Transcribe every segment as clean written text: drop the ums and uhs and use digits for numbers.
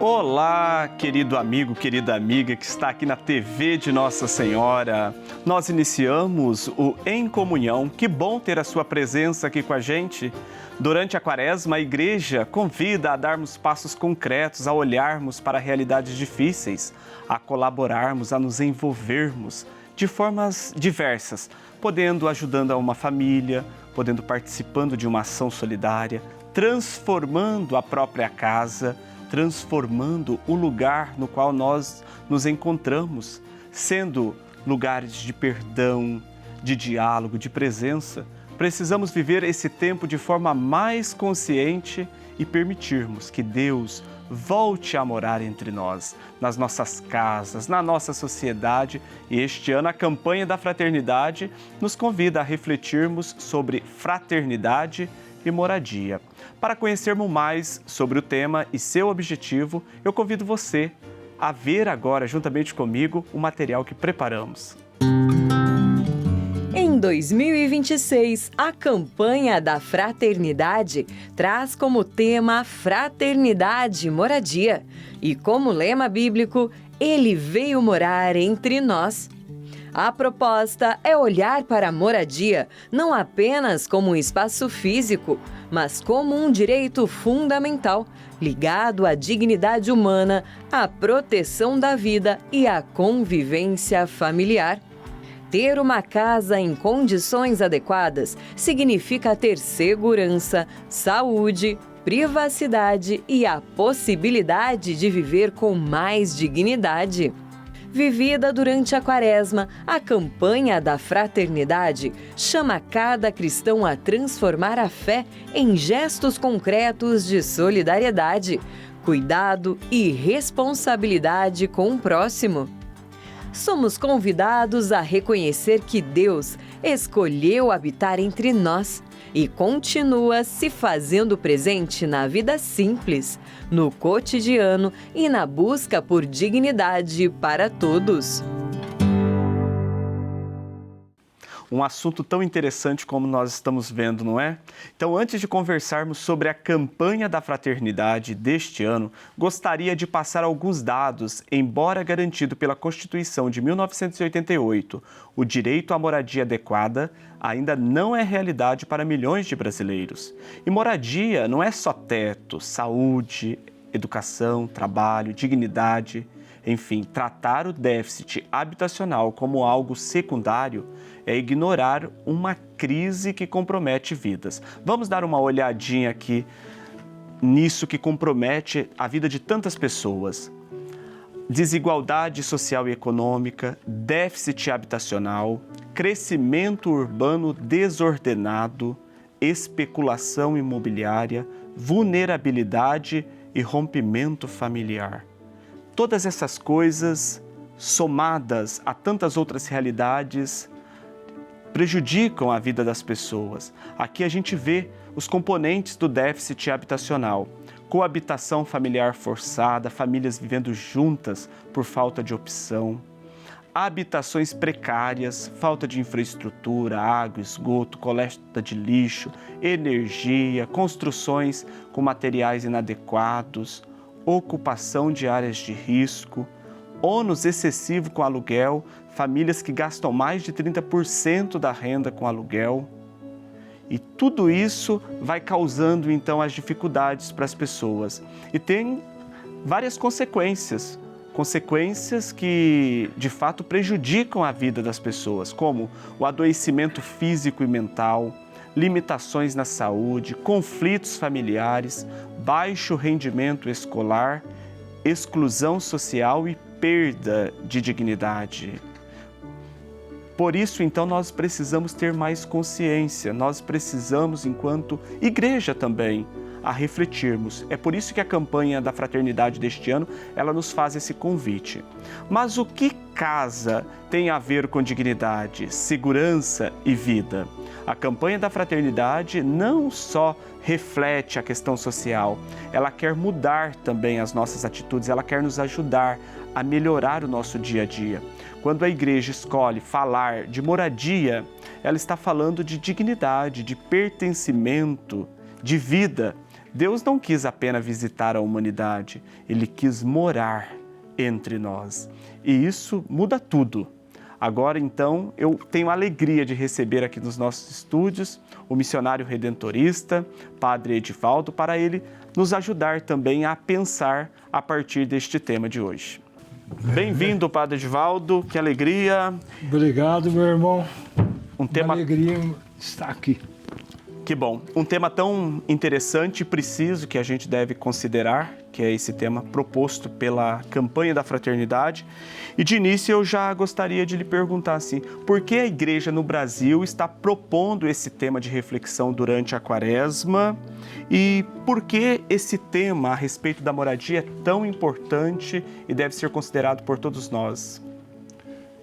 Olá, querido amigo, querida amiga que está aqui na TV de Nossa Senhora. Nós iniciamos o Em Comunhão. Que bom ter a sua presença aqui com a gente. Durante a Quaresma, a Igreja convida a darmos passos concretos, a olharmos para realidades difíceis, a colaborarmos, a nos envolvermos de formas diversas, podendo ajudando a uma família, podendo participando de uma ação solidária, transformando a própria casa, transformando o lugar no qual nós nos encontramos, sendo lugares de perdão, de diálogo, de presença. Precisamos viver esse tempo de forma mais consciente e permitirmos que Deus volte a morar entre nós, nas nossas casas, na nossa sociedade. E este ano a campanha da fraternidade nos convida a refletirmos sobre fraternidade e moradia. Para conhecermos mais sobre o tema e seu objetivo, eu convido você a ver agora, juntamente comigo, o material que preparamos. Em 2026, a campanha da fraternidade traz como tema Fraternidade e Moradia. E como lema bíblico, Ele veio morar entre nós. A proposta é olhar para a moradia não apenas como um espaço físico, mas como um direito fundamental, ligado à dignidade humana, à proteção da vida e à convivência familiar. Ter uma casa em condições adequadas significa ter segurança, saúde, privacidade e a possibilidade de viver com mais dignidade. Vivida durante a Quaresma, a campanha da fraternidade chama cada cristão a transformar a fé em gestos concretos de solidariedade, cuidado e responsabilidade com o próximo. Somos convidados a reconhecer que Deus escolheu habitar entre nós e continua se fazendo presente na vida simples, no cotidiano e na busca por dignidade para todos. Um assunto tão interessante como nós estamos vendo, não é? Então, antes de conversarmos sobre a campanha da fraternidade deste ano, gostaria de passar alguns dados. Embora garantido pela Constituição de 1988, o direito à moradia adequada ainda não é realidade para milhões de brasileiros. E moradia não é só teto, saúde, educação, trabalho, dignidade. Enfim, tratar o déficit habitacional como algo secundário é ignorar uma crise que compromete vidas. Vamos dar uma olhadinha aqui nisso que compromete a vida de tantas pessoas. Desigualdade social e econômica, déficit habitacional, crescimento urbano desordenado, especulação imobiliária, vulnerabilidade e rompimento familiar. Todas essas coisas, somadas a tantas outras realidades, prejudicam a vida das pessoas. Aqui a gente vê os componentes do déficit habitacional: coabitação familiar forçada, famílias vivendo juntas por falta de opção, habitações precárias, falta de infraestrutura, água, esgoto, coleta de lixo, energia, construções com materiais inadequados, ocupação de áreas de risco, ônus excessivo com aluguel, famílias que gastam mais de 30% da renda com aluguel. E tudo isso vai causando, então, as dificuldades para as pessoas. E tem várias consequências. Consequências que, de fato, prejudicam a vida das pessoas, como o adoecimento físico e mental, limitações na saúde, conflitos familiares, baixo rendimento escolar, exclusão social e perda de dignidade. Por isso, então, nós precisamos ter mais consciência, nós precisamos, enquanto igreja também, a refletirmos. É por isso que a campanha da fraternidade deste ano, ela nos faz esse convite. Mas o que casa tem a ver com dignidade, segurança e vida? A campanha da fraternidade não só reflete a questão social, ela quer mudar também as nossas atitudes, ela quer nos ajudar a melhorar o nosso dia a dia. Quando a igreja escolhe falar de moradia, ela está falando de dignidade, de pertencimento, de vida. Deus não quis apenas visitar a humanidade, Ele quis morar entre nós. E isso muda tudo. Agora, então, eu tenho a alegria de receber aqui nos nossos estúdios o missionário redentorista, Padre Edivaldo, para ele nos ajudar também a pensar a partir deste tema de hoje. Bem-vindo, Padre Edivaldo, que alegria. Obrigado, meu irmão. Uma alegria estar aqui. Que bom. Um tema tão interessante e preciso que a gente deve considerar, que é esse tema proposto pela campanha da fraternidade. E de início eu já gostaria de lhe perguntar assim, por que a igreja no Brasil está propondo esse tema de reflexão durante a Quaresma e por que esse tema a respeito da moradia é tão importante e deve ser considerado por todos nós?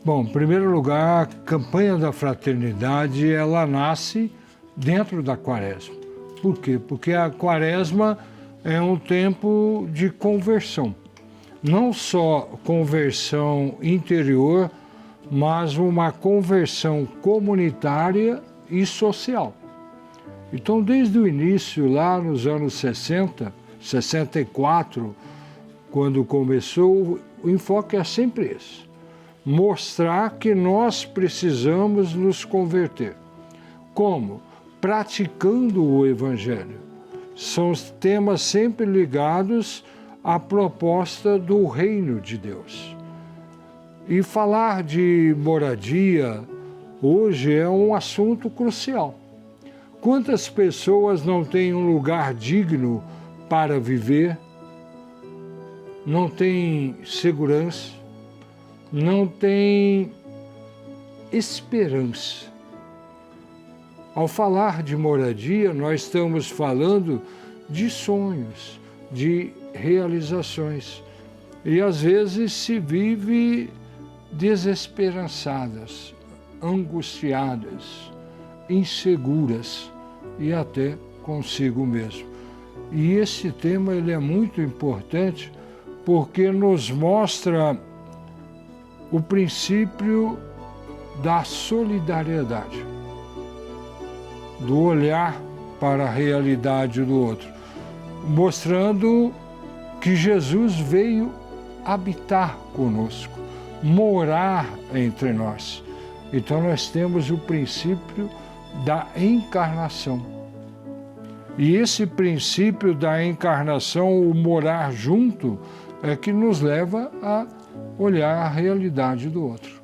Bom, em primeiro lugar, a campanha da fraternidade, ela nasce dentro da Quaresma. Por quê? Porque a Quaresma é um tempo de conversão. Não só conversão interior, mas uma conversão comunitária e social. Então, desde o início, lá nos anos 60, 64, quando começou, o enfoque é sempre esse: mostrar que nós precisamos nos converter. Como? Praticando o Evangelho. São temas sempre ligados à proposta do reino de Deus. E falar de moradia hoje é um assunto crucial. Quantas pessoas não têm um lugar digno para viver, não têm segurança, não têm esperança? Ao falar de moradia, nós estamos falando de sonhos, de realizações. E às vezes se vive desesperançadas, angustiadas, inseguras e até consigo mesmo. E esse tema ele é muito importante porque nos mostra o princípio da solidariedade, do olhar para a realidade do outro, mostrando que Jesus veio habitar conosco, morar entre nós. Então nós temos o princípio da encarnação. E esse princípio da encarnação, o morar junto, é que nos leva a olhar a realidade do outro.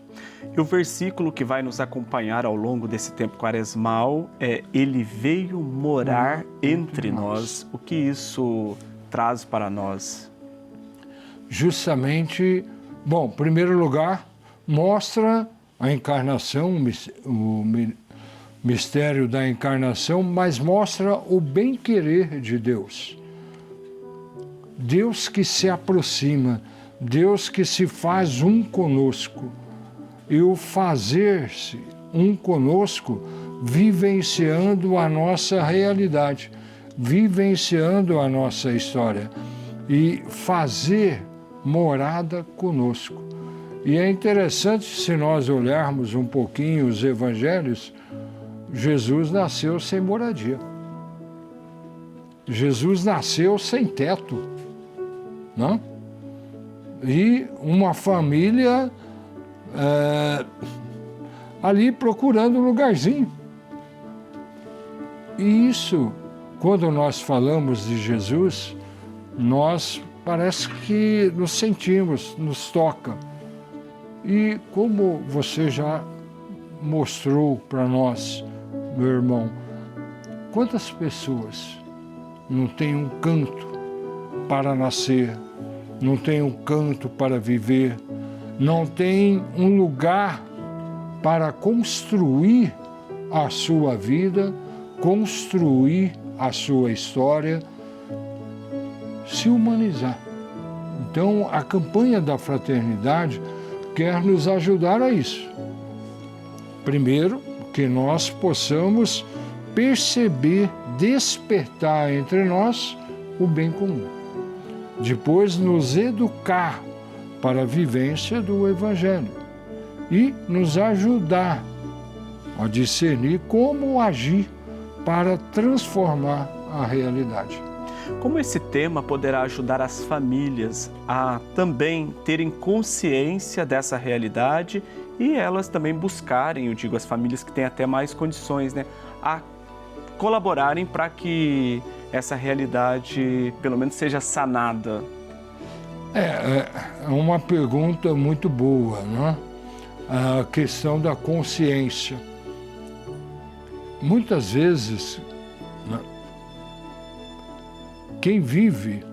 E o versículo que vai nos acompanhar ao longo desse tempo quaresmal é: Ele veio morar entre nós. O que isso traz para nós? Justamente, bom, em primeiro lugar, mostra a encarnação, o mistério da encarnação, mas mostra o bem-querer de Deus. Deus que se aproxima, Deus que se faz um conosco. E o fazer-se um conosco, vivenciando a nossa realidade, vivenciando a nossa história e fazer morada conosco. E é interessante, se nós olharmos um pouquinho os evangelhos, Jesus nasceu sem moradia. Jesus nasceu sem teto, não? E uma família ali procurando um lugarzinho. E isso, quando nós falamos de Jesus, nós parece que nos sentimos, nos toca. E como você já mostrou para nós, meu irmão, quantas pessoas não têm um canto para nascer, não têm um canto para viver, não têm um lugar para construir a sua vida, construir a sua história, se humanizar. Então, a campanha da fraternidade quer nos ajudar a isso. Primeiro, que nós possamos perceber, despertar entre nós o bem comum. Depois, nos educar para a vivência do Evangelho e nos ajudar a discernir como agir para transformar a realidade. Como esse tema poderá ajudar as famílias a também terem consciência dessa realidade e elas também buscarem, eu digo, as famílias que têm até mais condições, né, a colaborarem para que essa realidade, pelo menos, seja sanada? É uma pergunta muito boa, né? A questão da consciência. Muitas vezes, né, quem vive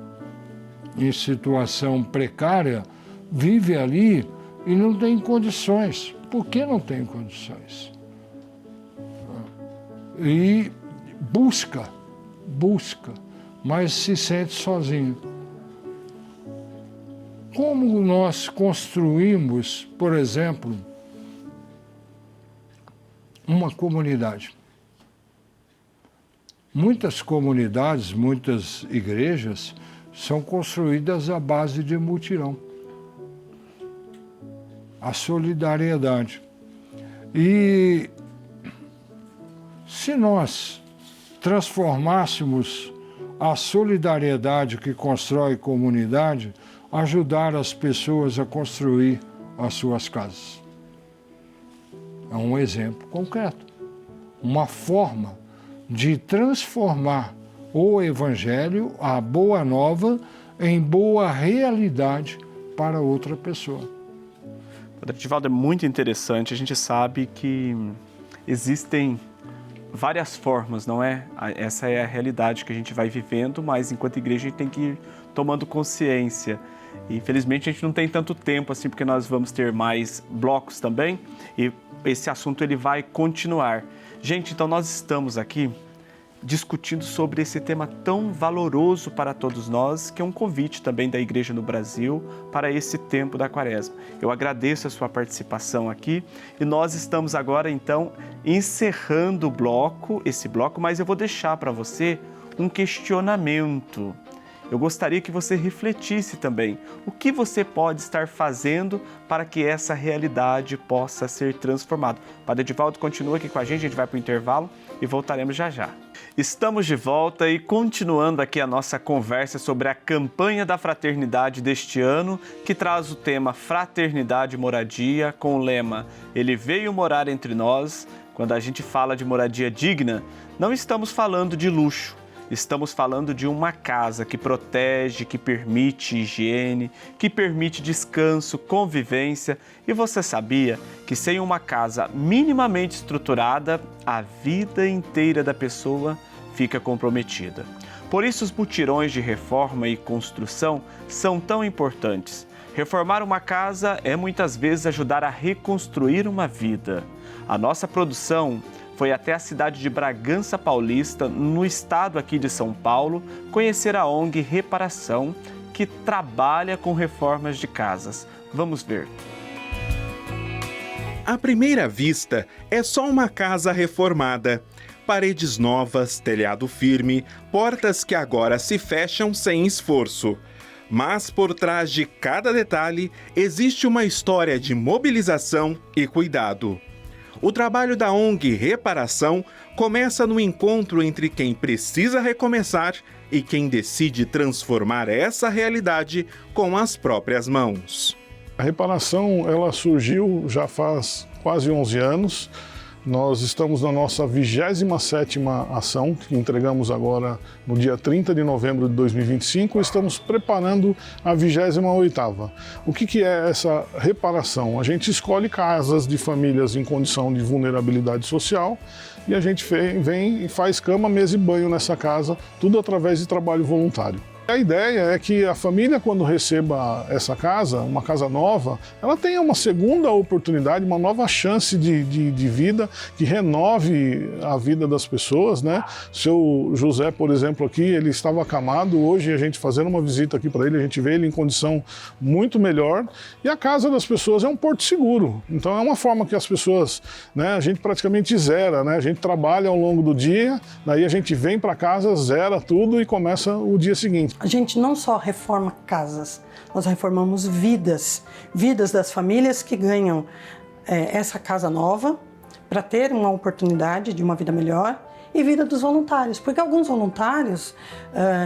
em situação precária, vive ali e não tem condições. Por que não tem condições? E busca, mas se sente sozinho. Como nós construímos, por exemplo, uma comunidade? Muitas comunidades, muitas igrejas são construídas à base de mutirão. A solidariedade. E se nós transformássemos a solidariedade que constrói comunidade, ajudar as pessoas a construir as suas casas. É um exemplo concreto. Uma forma de transformar o Evangelho, a boa nova, em boa realidade para outra pessoa. Padre Edivaldo, é muito interessante. A gente sabe que existem várias formas, não é? Essa é a realidade que a gente vai vivendo, mas enquanto igreja a gente tem que ir tomando consciência. E, infelizmente a gente não tem tanto tempo assim, porque nós vamos ter mais blocos também e esse assunto ele vai continuar. Gente, então nós estamos aqui discutindo sobre esse tema tão valoroso para todos nós, que é um convite também da Igreja no Brasil para esse tempo da Quaresma. Eu agradeço a sua participação aqui e nós estamos agora então encerrando esse bloco, mas eu vou deixar para você um questionamento. Eu gostaria que você refletisse também o que você pode estar fazendo para que essa realidade possa ser transformada. Padre Edivaldo continua aqui com a gente vai para o intervalo e voltaremos já já. Estamos de volta e continuando aqui a nossa conversa sobre a campanha da fraternidade deste ano, que traz o tema Fraternidade e Moradia, com o lema Ele veio morar entre nós. Quando a gente fala de moradia digna, não estamos falando de luxo. Estamos falando de uma casa que protege, que permite higiene, que permite descanso, convivência. E você sabia que sem uma casa minimamente estruturada, a vida inteira da pessoa fica comprometida. Por isso os mutirões de reforma e construção são tão importantes. Reformar uma casa é muitas vezes ajudar a reconstruir uma vida. A nossa produção foi até a cidade de Bragança Paulista, no estado aqui de São Paulo, conhecer a ONG Reparação, que trabalha com reformas de casas. Vamos ver. À primeira vista, é só uma casa reformada. Paredes novas, telhado firme, portas que agora se fecham sem esforço. Mas por trás de cada detalhe, existe uma história de mobilização e cuidado. O trabalho da ONG Reparação começa no encontro entre quem precisa recomeçar e quem decide transformar essa realidade com as próprias mãos. A reparação ela surgiu já faz quase 11 anos. Nós estamos na nossa 27ª ação, que entregamos agora no dia 30 de novembro de 2025, e estamos preparando a 28ª. O que é essa reparação? A gente escolhe casas de famílias em condição de vulnerabilidade social e a gente vem e faz cama, mesa e banho nessa casa, tudo através de trabalho voluntário. A ideia é que a família, quando receba essa casa, uma casa nova, ela tenha uma segunda oportunidade, uma nova chance de vida que renove a vida das pessoas, né? Seu José, por exemplo, aqui, ele estava acamado. Hoje, a gente fazendo uma visita aqui para ele, a gente vê ele em condição muito melhor. E a casa das pessoas é um porto seguro. Então, é uma forma que as pessoas, né? A gente praticamente zera, né? A gente trabalha ao longo do dia, daí a gente vem para casa, zera tudo e começa o dia seguinte. A gente não só reforma casas, nós reformamos vidas das famílias que ganham essa casa nova para ter uma oportunidade de uma vida melhor e vida dos voluntários, porque alguns voluntários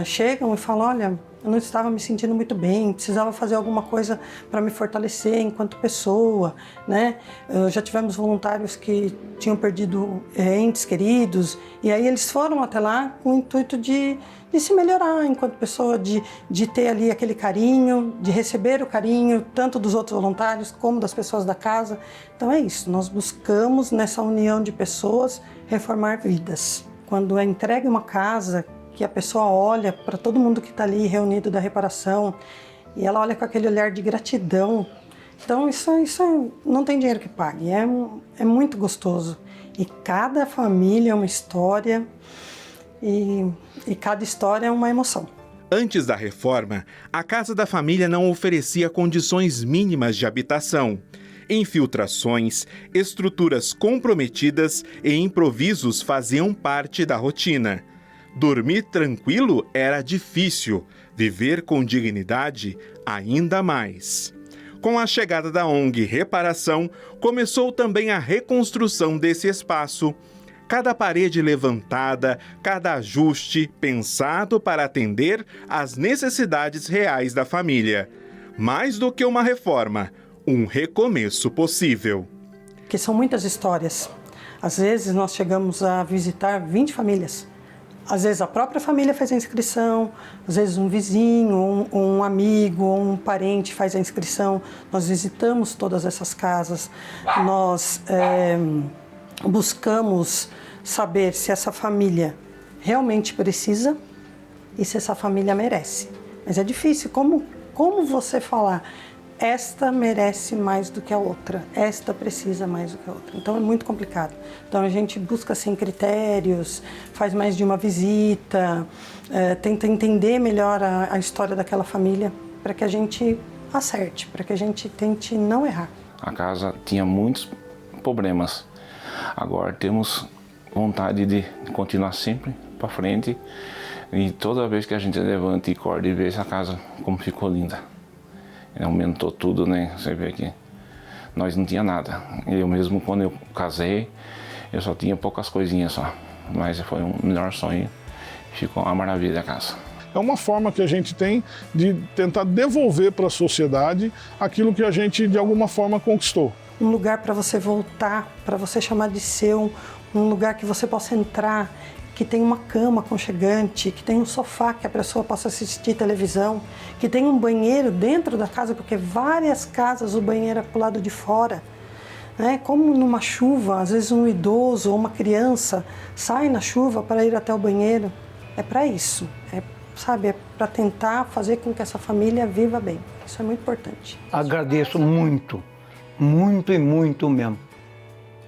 chegam e falam, olha, eu não estava me sentindo muito bem, precisava fazer alguma coisa para me fortalecer enquanto pessoa, né? Já tivemos voluntários que tinham perdido entes queridos, e aí eles foram até lá com o intuito de se melhorar enquanto pessoa, de ter ali aquele carinho, de receber o carinho, tanto dos outros voluntários como das pessoas da casa. Então é isso, nós buscamos nessa união de pessoas reformar vidas. Quando é entregue uma casa, que a pessoa olha para todo mundo que está ali reunido da reparação e ela olha com aquele olhar de gratidão. Então isso não tem dinheiro que pague, é muito gostoso. E cada família é uma história e cada história é uma emoção. Antes da reforma, a Casa da Família não oferecia condições mínimas de habitação. Infiltrações, estruturas comprometidas e improvisos faziam parte da rotina. Dormir tranquilo era difícil, viver com dignidade ainda mais. Com a chegada da ONG Reparação, começou também a reconstrução desse espaço. Cada parede levantada, cada ajuste pensado para atender às necessidades reais da família. Mais do que uma reforma, um recomeço possível. Porque são muitas histórias. Às vezes nós chegamos a visitar 20 famílias. Às vezes a própria família faz a inscrição, às vezes um vizinho, um amigo, ou um parente faz a inscrição. Nós visitamos todas essas casas, nós buscamos saber se essa família realmente precisa e se essa família merece. Mas é difícil, como você falar, esta merece mais do que a outra, esta precisa mais do que a outra. Então é muito complicado. Então a gente busca assim critérios, faz mais de uma visita, tenta entender melhor a história daquela família para que a gente acerte, para que a gente tente não errar. A casa tinha muitos problemas. Agora temos vontade de continuar sempre para frente e toda vez que a gente levanta e acorda e vê essa casa como ficou linda. Aumentou tudo, né? Você vê que nós não tinha nada. Eu mesmo, quando eu casei, eu só tinha poucas coisinhas só. Mas foi um melhor sonho. Ficou uma maravilha a casa. É uma forma que a gente tem de tentar devolver para a sociedade aquilo que a gente, de alguma forma, conquistou. Um lugar para você voltar, para você chamar de seu, um lugar que você possa entrar, que tem uma cama aconchegante, que tem um sofá que a pessoa possa assistir televisão, que tem um banheiro dentro da casa, porque várias casas o banheiro é para o lado de fora. Né? Como numa chuva, às vezes um idoso ou uma criança sai na chuva para ir até o banheiro. É para isso, é para tentar fazer com que essa família viva bem. Isso é muito importante. Agradeço muito, muito e muito mesmo,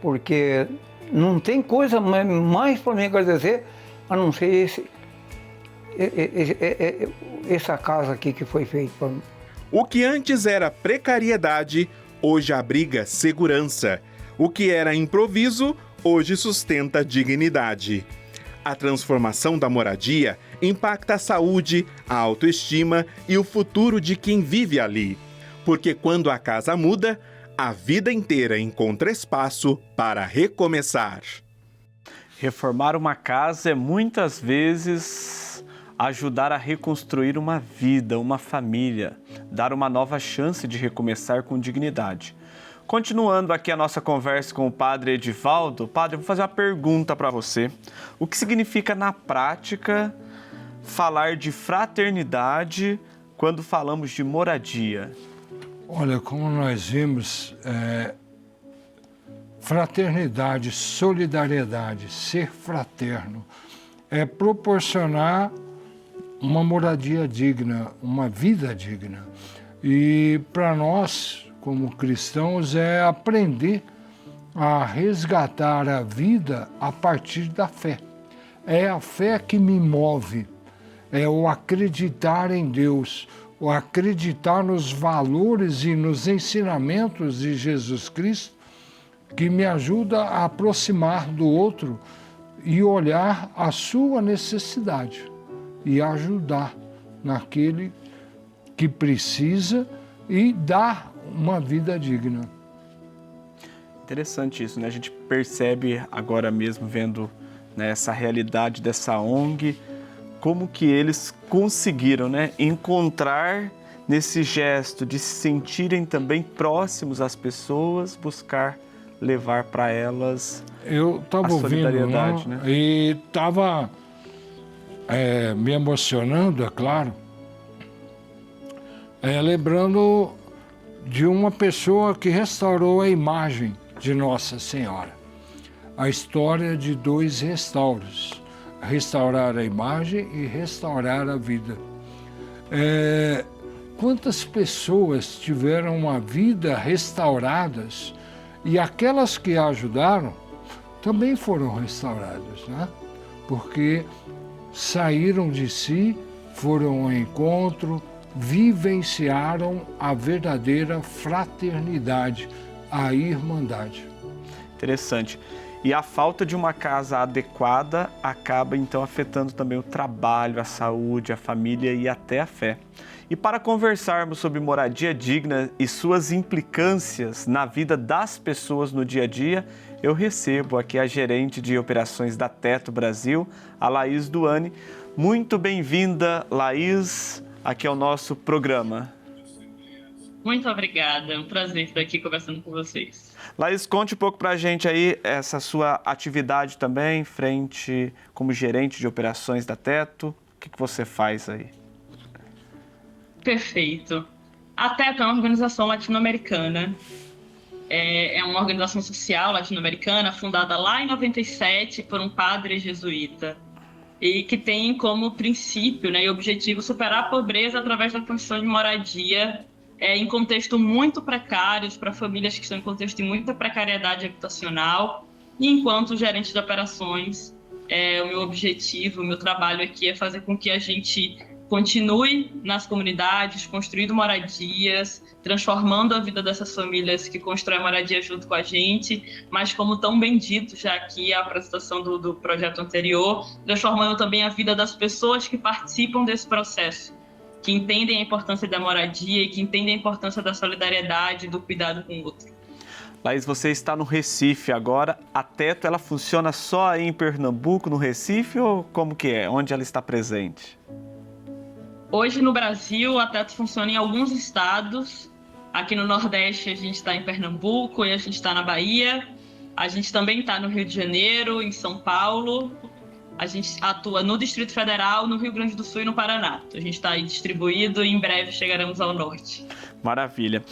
porque não tem coisa mais para mim agradecer a não ser essa casa aqui que foi feita para mim. O que antes era precariedade, hoje abriga segurança. O que era improviso, hoje sustenta dignidade. A transformação da moradia impacta a saúde, a autoestima e o futuro de quem vive ali. Porque quando a casa muda, a vida inteira encontra espaço para recomeçar. Reformar uma casa é muitas vezes ajudar a reconstruir uma vida, uma família, dar uma nova chance de recomeçar com dignidade. Continuando aqui a nossa conversa com o Padre Edivaldo, Padre, eu vou fazer uma pergunta para você. O que significa na prática falar de fraternidade quando falamos de moradia? Olha, como nós vimos, fraternidade, solidariedade, ser fraterno, é proporcionar uma moradia digna, uma vida digna. E para nós, como cristãos, é aprender a resgatar a vida a partir da fé. É a fé que me move, é o acreditar em Deus, o acreditar nos valores e nos ensinamentos de Jesus Cristo, que me ajuda a aproximar do outro e olhar a sua necessidade e ajudar naquele que precisa e dar uma vida digna. Interessante isso, né? A gente percebe agora mesmo, vendo né, essa realidade dessa ONG, como que eles conseguiram, né, encontrar nesse gesto de se sentirem também próximos às pessoas, buscar levar para elas Eu estava a ouvindo, solidariedade, né? né? E estava me emocionando, é claro, lembrando de uma pessoa que restaurou a imagem de Nossa Senhora. A história de 2 restauros: restaurar a imagem e restaurar a vida. Quantas pessoas tiveram a vida restauradas e aquelas que a ajudaram também foram restauradas, né? Porque saíram de si, foram ao encontro, vivenciaram a verdadeira fraternidade, a irmandade. Interessante. E a falta de uma casa adequada acaba então afetando também o trabalho, a saúde, a família e até a fé. E para conversarmos sobre moradia digna e suas implicâncias na vida das pessoas no dia a dia, eu recebo aqui a gerente de operações da Teto Brasil, a Laís Duani. Muito bem-vinda, Laís, aqui ao nosso programa. Muito obrigada, é um prazer estar aqui conversando com vocês. Laís, conte um pouco para a gente aí essa sua atividade também, frente como gerente de operações da Teto. O que você faz aí? Perfeito. A Teto é uma organização latino-americana. É uma organização social latino-americana fundada lá em 97 por um padre jesuíta e que tem como princípio, né, e objetivo superar a pobreza através da construção de moradia em contexto muito precários para famílias que estão em contexto de muita precariedade habitacional. E enquanto gerente de operações, o meu objetivo, o meu trabalho aqui é fazer com que a gente continue nas comunidades, construindo moradias, transformando a vida dessas famílias que constroem moradia junto com a gente, mas como tão bem dito já aqui a apresentação do projeto anterior, transformando também a vida das pessoas que participam desse processo, que entendem a importância da moradia e que entendem a importância da solidariedade, do cuidado com o outro. Laís, você está no Recife agora. A Teto, ela funciona só aí em Pernambuco, no Recife, ou como que é? Onde ela está presente? Hoje no Brasil, a Teto funciona em alguns estados. Aqui no Nordeste, a gente está em Pernambuco e a gente está na Bahia. A gente também está no Rio de Janeiro, em São Paulo. A gente atua no Distrito Federal, no Rio Grande do Sul e no Paraná. A gente está aí distribuído e em breve chegaremos ao norte. Maravilha.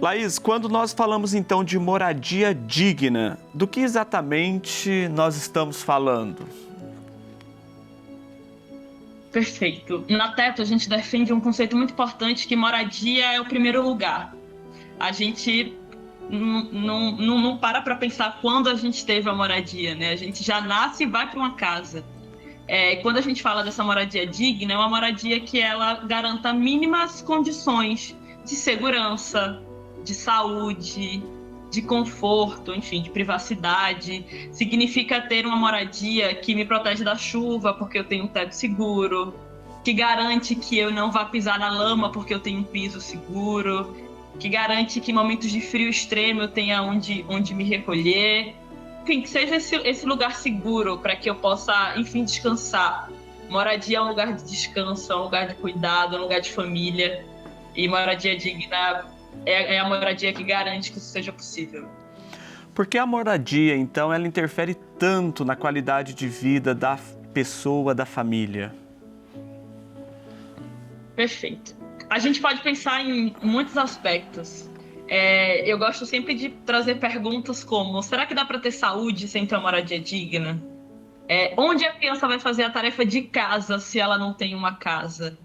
Laís, quando nós falamos então de moradia digna, do que exatamente nós estamos falando? Perfeito. Na Teto, a gente defende um conceito muito importante, que moradia é o primeiro lugar. A gente não para pensar quando a gente teve a moradia, né? A gente já nasce e vai para uma casa. Quando a gente fala dessa moradia digna, é uma moradia que ela garanta mínimas condições de segurança, de saúde, de conforto, enfim, de privacidade. Significa ter uma moradia que me protege da chuva, porque eu tenho um teto seguro, que garante que eu não vá pisar na lama, porque eu tenho um piso seguro, que garante que em momentos de frio extremo eu tenha onde me recolher. Enfim, que seja esse lugar seguro para que eu possa, enfim, descansar. Moradia é um lugar de descanso, é um lugar de cuidado, é um lugar de família. E moradia digna é a moradia que garante que isso seja possível. Por que a moradia, então, ela interfere tanto na qualidade de vida da pessoa, da família? Perfeito. A gente pode pensar em muitos aspectos. Eu gosto sempre de trazer perguntas como: será que dá para ter saúde sem ter uma moradia digna? Onde a criança vai fazer a tarefa de casa se ela não tem uma casa?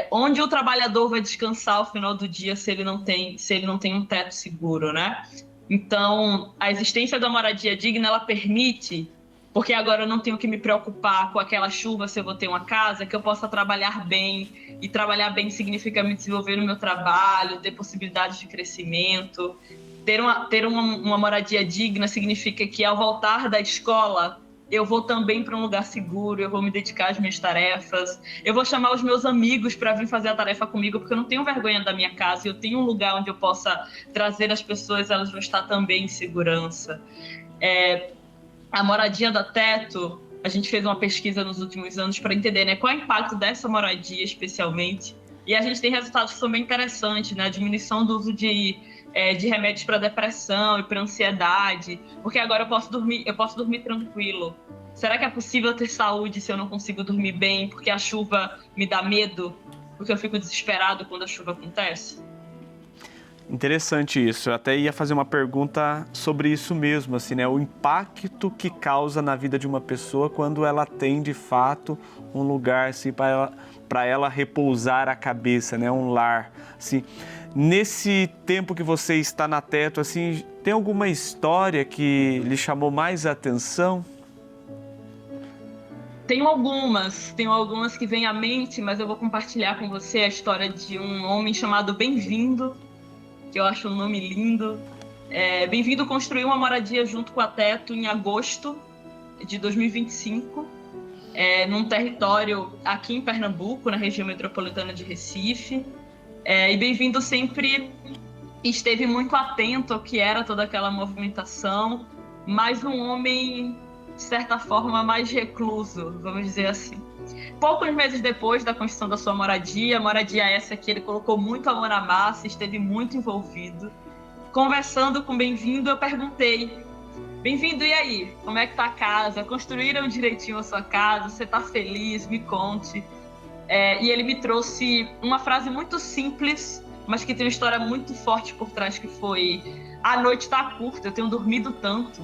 Onde o trabalhador vai descansar ao final do dia se ele não tem um teto seguro, né? Então, a existência da moradia digna, ela permite, porque agora eu não tenho que me preocupar com aquela chuva se eu vou ter uma casa, que eu possa trabalhar bem. E trabalhar bem significa me desenvolver no meu trabalho, ter possibilidades de crescimento. Ter uma moradia digna significa que, ao voltar da escola, eu vou também para um lugar seguro, eu vou me dedicar às minhas tarefas, eu vou chamar os meus amigos para vir fazer a tarefa comigo, porque eu não tenho vergonha da minha casa, eu tenho um lugar onde eu possa trazer as pessoas, elas vão estar também em segurança. a moradia da Teto, a gente fez uma pesquisa nos últimos anos para entender, né, qual é o impacto dessa moradia especialmente. E a gente tem resultados que são bem interessantes, né? A diminuição do uso de remédios para depressão e para ansiedade, porque agora eu posso dormir tranquilo. Será que é possível ter saúde se eu não consigo dormir bem porque a chuva me dá medo? Porque eu fico desesperado quando a chuva acontece? Interessante isso. Eu até ia fazer uma pergunta sobre isso mesmo, assim, né? O impacto que causa na vida de uma pessoa quando ela tem, de fato, um lugar assim, para ela repousar a cabeça, né? Um lar. Assim, nesse tempo que você está na Teto, assim, tem alguma história que lhe chamou mais a atenção? Tenho algumas que vêm à mente, mas eu vou compartilhar com você a história de um homem chamado Bem-vindo, que eu acho um nome lindo. Bem-vindo construiu uma moradia junto com a Teto em agosto de 2025, num território aqui em Pernambuco, na região metropolitana de Recife. E Bem-vindo sempre esteve muito atento ao que era toda aquela movimentação, mas um homem, de certa forma, mais recluso, vamos dizer assim. Poucos meses depois da construção da sua moradia essa que ele colocou muito amor na massa, esteve muito envolvido. Conversando com Bem-vindo, eu perguntei: Bem-vindo, e aí? Como é que tá a casa? Construíram direitinho a sua casa? Você tá feliz? Me conte. E ele me trouxe uma frase muito simples, mas que tem uma história muito forte por trás, que foi: a noite tá curta, eu tenho dormido tanto.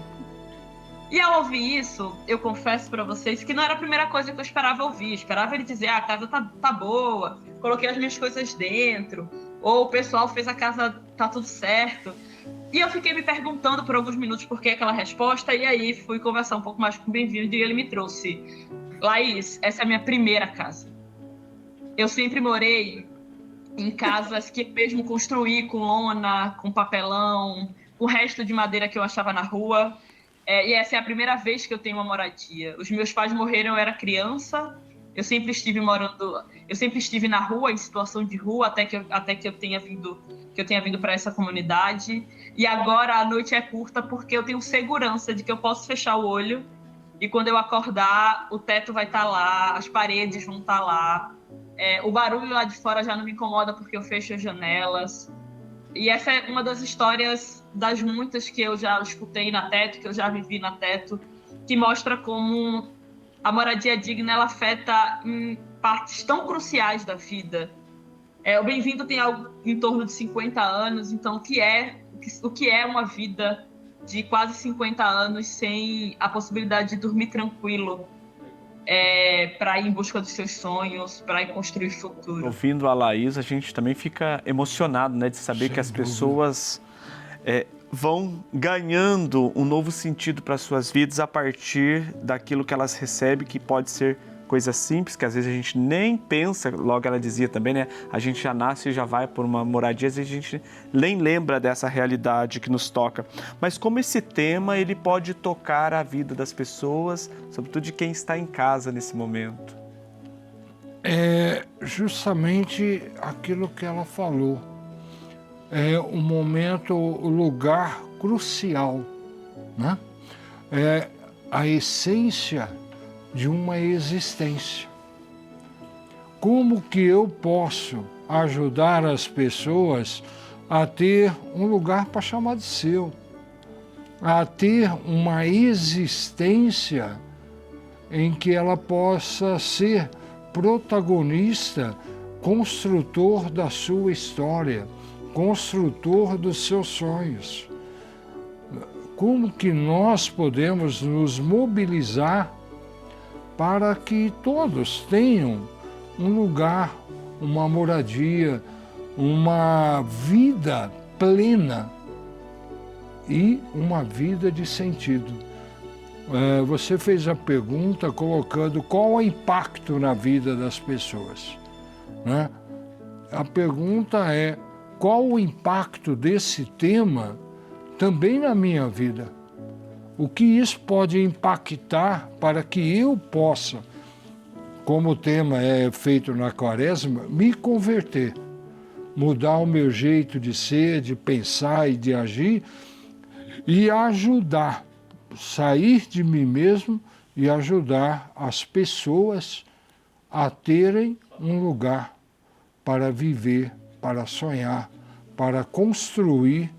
E ao ouvir isso, eu confesso para vocês que não era a primeira coisa que eu esperava ouvir. Eu esperava ele dizer: a casa tá boa, coloquei as minhas coisas dentro, ou o pessoal fez a casa, tá tudo certo. E eu fiquei me perguntando por alguns minutos por que aquela resposta, e aí fui conversar um pouco mais com o Bem-vindo e ele me trouxe: Laís, essa é a minha primeira casa. Eu sempre morei em casas que mesmo construí com lona, com papelão, com o resto de madeira que eu achava na rua. E essa é a primeira vez que eu tenho uma moradia. Os meus pais morreram, eu era criança. Eu sempre estive na rua, em situação de rua, até que eu tenha vindo para essa comunidade. E agora a noite é curta porque eu tenho segurança de que eu posso fechar o olho e quando eu acordar, o teto vai estar lá, as paredes vão estar lá. O barulho lá de fora já não me incomoda porque eu fecho as janelas. E essa é uma das histórias das muitas que eu já escutei na Teto, que eu já vivi na Teto, que mostra como a moradia digna ela afeta em partes tão cruciais da vida. O Bem-vindo tem algo em torno de 50 anos, então o que é uma vida de quase 50 anos sem a possibilidade de dormir tranquilo, para ir em busca dos seus sonhos, para ir construir o futuro. Ouvindo a Laís, a gente também fica emocionado, né, de saber que as pessoas vão ganhando um novo sentido para suas vidas a partir daquilo que elas recebem, que pode ser coisa simples, que às vezes a gente nem pensa, logo ela dizia também, né? A gente já nasce e já vai por uma moradia, às vezes a gente nem lembra dessa realidade que nos toca. Mas como esse tema, ele pode tocar a vida das pessoas, sobretudo de quem está em casa nesse momento? É justamente aquilo que ela falou. É um momento, o lugar crucial, né? É a essência de uma existência. Como que eu posso ajudar as pessoas a ter um lugar para chamar de seu, a ter uma existência em que ela possa ser protagonista, construtor da sua história, construtor dos seus sonhos. Como que nós podemos nos mobilizar para que todos tenham um lugar, uma moradia, uma vida plena e uma vida de sentido. Você fez a pergunta colocando qual o impacto na vida das pessoas, né? A pergunta é: qual o impacto desse tema também na minha vida? O que isso pode impactar para que eu possa, como o tema é feito na Quaresma, me converter, mudar o meu jeito de ser, de pensar e de agir e ajudar sair de mim mesmo e ajudar as pessoas a terem um lugar para viver, para sonhar, para construir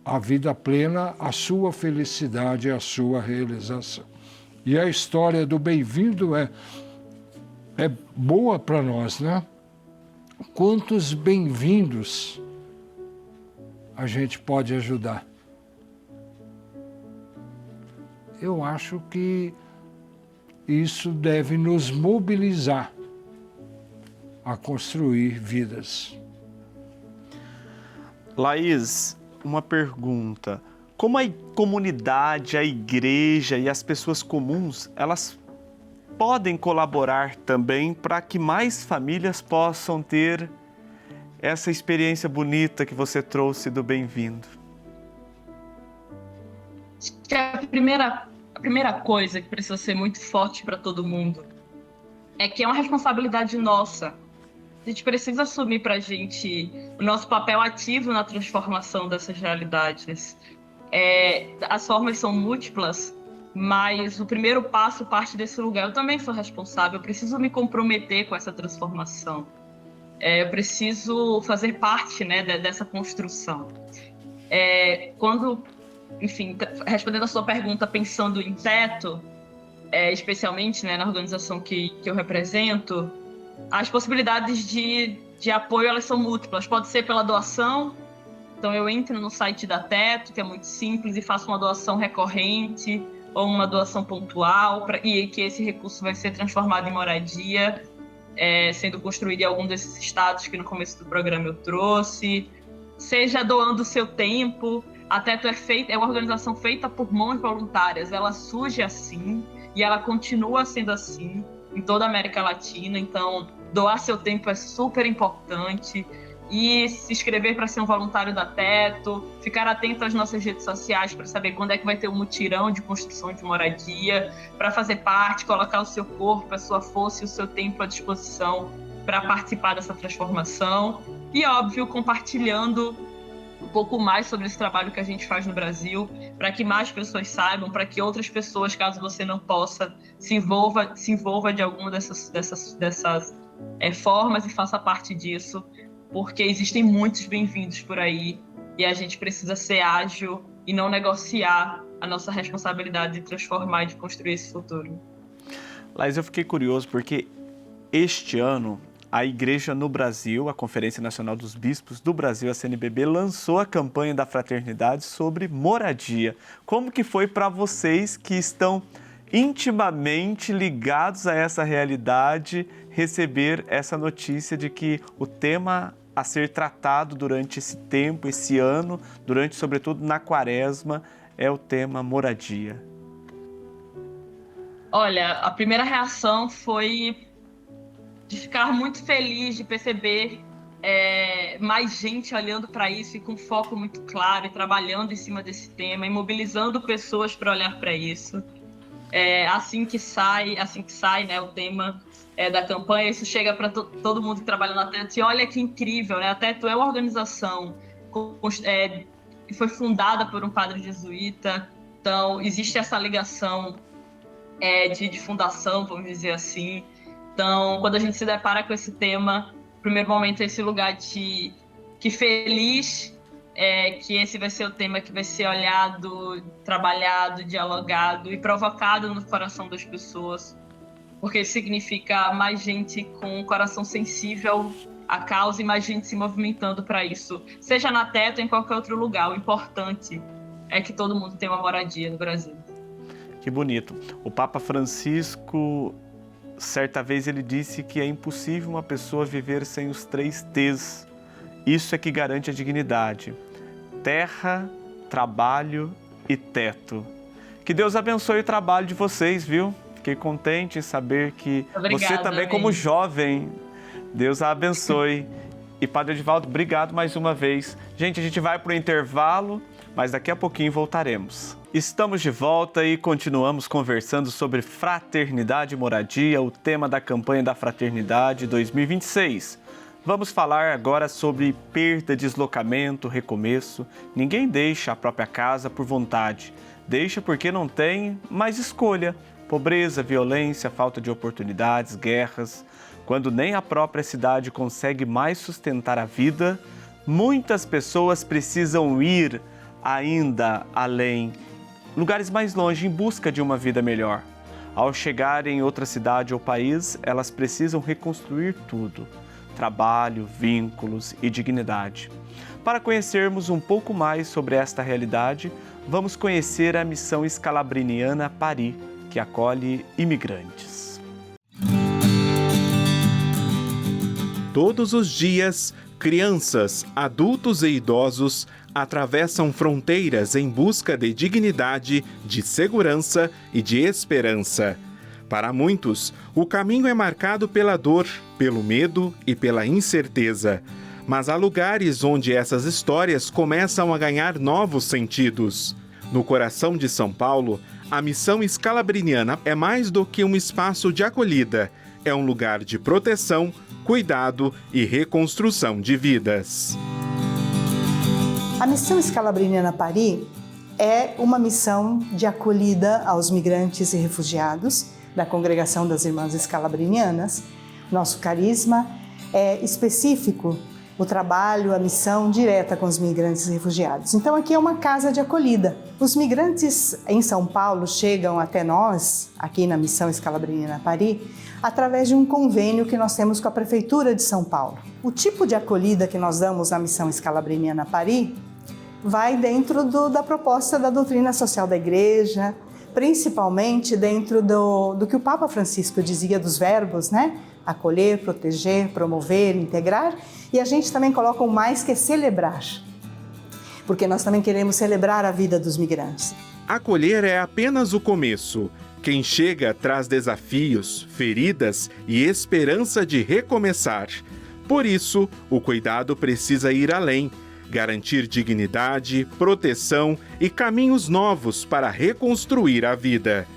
a vida plena, a sua felicidade, a sua realização. E a história do bem-vindo é boa para nós, né? Quantos bem-vindos a gente pode ajudar? Eu acho que isso deve nos mobilizar a construir vidas. Laís, uma pergunta. Como a comunidade, a igreja e as pessoas comuns, elas podem colaborar também para que mais famílias possam ter essa experiência bonita que você trouxe do bem-vindo? Acho que a primeira coisa que precisa ser muito forte para todo mundo é que é uma responsabilidade nossa. A gente precisa assumir para a gente o nosso papel ativo na transformação dessas realidades. As formas são múltiplas, mas o primeiro passo parte desse lugar. Eu também sou responsável, eu preciso me comprometer com essa transformação. Eu preciso fazer parte, né, dessa construção. Enfim, respondendo a sua pergunta, pensando em teto, especialmente, né, na organização que eu represento, as possibilidades de apoio, elas são múltiplas. Pode ser pela doação, então eu entro no site da Teto, que é muito simples, e faço uma doação recorrente ou uma doação pontual, e que esse recurso vai ser transformado em moradia, sendo construído em algum desses estados que no começo do programa eu trouxe, seja doando o seu tempo. A Teto é uma organização feita por mãos voluntárias, ela surge assim e ela continua sendo assim em toda a América Latina, então doar seu tempo é super importante. E se inscrever para ser um voluntário da Teto, ficar atento às nossas redes sociais para saber quando é que vai ter um mutirão de construção de moradia, para fazer parte, colocar o seu corpo, a sua força e o seu tempo à disposição para participar dessa transformação. E, óbvio, compartilhando um pouco mais sobre esse trabalho que a gente faz no Brasil, para que mais pessoas saibam, para que outras pessoas, caso você não possa, se envolva de alguma dessas formas e faça parte disso, porque existem muitos bem-vindos por aí e a gente precisa ser ágil e não negociar a nossa responsabilidade de transformar e de construir esse futuro. Laís, eu fiquei curioso porque este ano a Igreja no Brasil, a Conferência Nacional dos Bispos do Brasil, a CNBB, lançou a campanha da fraternidade sobre moradia. Como que foi para vocês que estão intimamente ligados a essa realidade receber essa notícia de que o tema a ser tratado durante esse tempo, esse ano, durante, sobretudo, na Quaresma, é o tema moradia? Olha, a primeira reação foi de ficar muito feliz de perceber mais gente olhando para isso e com foco muito claro e trabalhando em cima desse tema e mobilizando pessoas para olhar para isso. Assim que sai, né, o tema da campanha, isso chega para todo mundo que trabalha na Teto. E olha que incrível, né? A Teto é uma organização que foi fundada por um padre jesuíta, então existe essa ligação de fundação, vamos dizer assim. Então, quando a gente se depara com esse tema, no primeiro momento é esse lugar de que feliz que esse vai ser o tema que vai ser olhado, trabalhado, dialogado e provocado no coração das pessoas, porque isso significa mais gente com um coração sensível à causa e mais gente se movimentando para isso, seja na Teto ou em qualquer outro lugar. O importante é que todo mundo tenha uma moradia no Brasil. Que bonito. O Papa Francisco, certa vez, ele disse que é impossível uma pessoa viver sem os 3 T's. Isso é que garante a dignidade: terra, trabalho e teto. Que Deus abençoe o trabalho de vocês, viu? Fiquei contente em saber que você também, como jovem, Deus a abençoe. E Padre Edivaldo, obrigado mais uma vez. Gente, a gente vai para o intervalo, mas daqui a pouquinho voltaremos. Estamos de volta e continuamos conversando sobre fraternidade e moradia, o tema da campanha da Fraternidade 2026. Vamos falar agora sobre perda, deslocamento, recomeço. Ninguém deixa a própria casa por vontade. Deixa porque não tem mais escolha. Pobreza, violência, falta de oportunidades, guerras. Quando nem a própria cidade consegue mais sustentar a vida, muitas pessoas precisam ir ainda além, lugares mais longe, em busca de uma vida melhor. Ao chegar em outra cidade ou país, elas precisam reconstruir tudo: trabalho, vínculos e dignidade. Para conhecermos um pouco mais sobre esta realidade, vamos conhecer a Missão Scalabriniana Paris, que acolhe imigrantes. Todos os dias, crianças, adultos e idosos atravessam fronteiras em busca de dignidade, de segurança e de esperança. Para muitos, o caminho é marcado pela dor, pelo medo e pela incerteza. Mas há lugares onde essas histórias começam a ganhar novos sentidos. No coração de São Paulo, a Missão Scalabriniana é mais do que um espaço de acolhida. É um lugar de proteção, cuidado e reconstrução de vidas. A Missão Scalabriniana Paris é uma missão de acolhida aos migrantes e refugiados da Congregação das Irmãs Scalabrinianas. Nosso carisma é específico, o trabalho, a missão direta com os migrantes e refugiados. Então aqui é uma casa de acolhida. Os migrantes em São Paulo chegam até nós, aqui na Missão Scalabriniana Paris, através de um convênio que nós temos com a Prefeitura de São Paulo. O tipo de acolhida que nós damos na Missão Scalabriniana Paris vai dentro da proposta da doutrina social da Igreja, principalmente dentro do que o Papa Francisco dizia dos verbos, né? Acolher, proteger, promover, integrar. E a gente também coloca o mais que celebrar, porque nós também queremos celebrar a vida dos migrantes. Acolher é apenas o começo. Quem chega traz desafios, feridas e esperança de recomeçar. Por isso, o cuidado precisa ir além, garantir dignidade, proteção e caminhos novos para reconstruir a vida.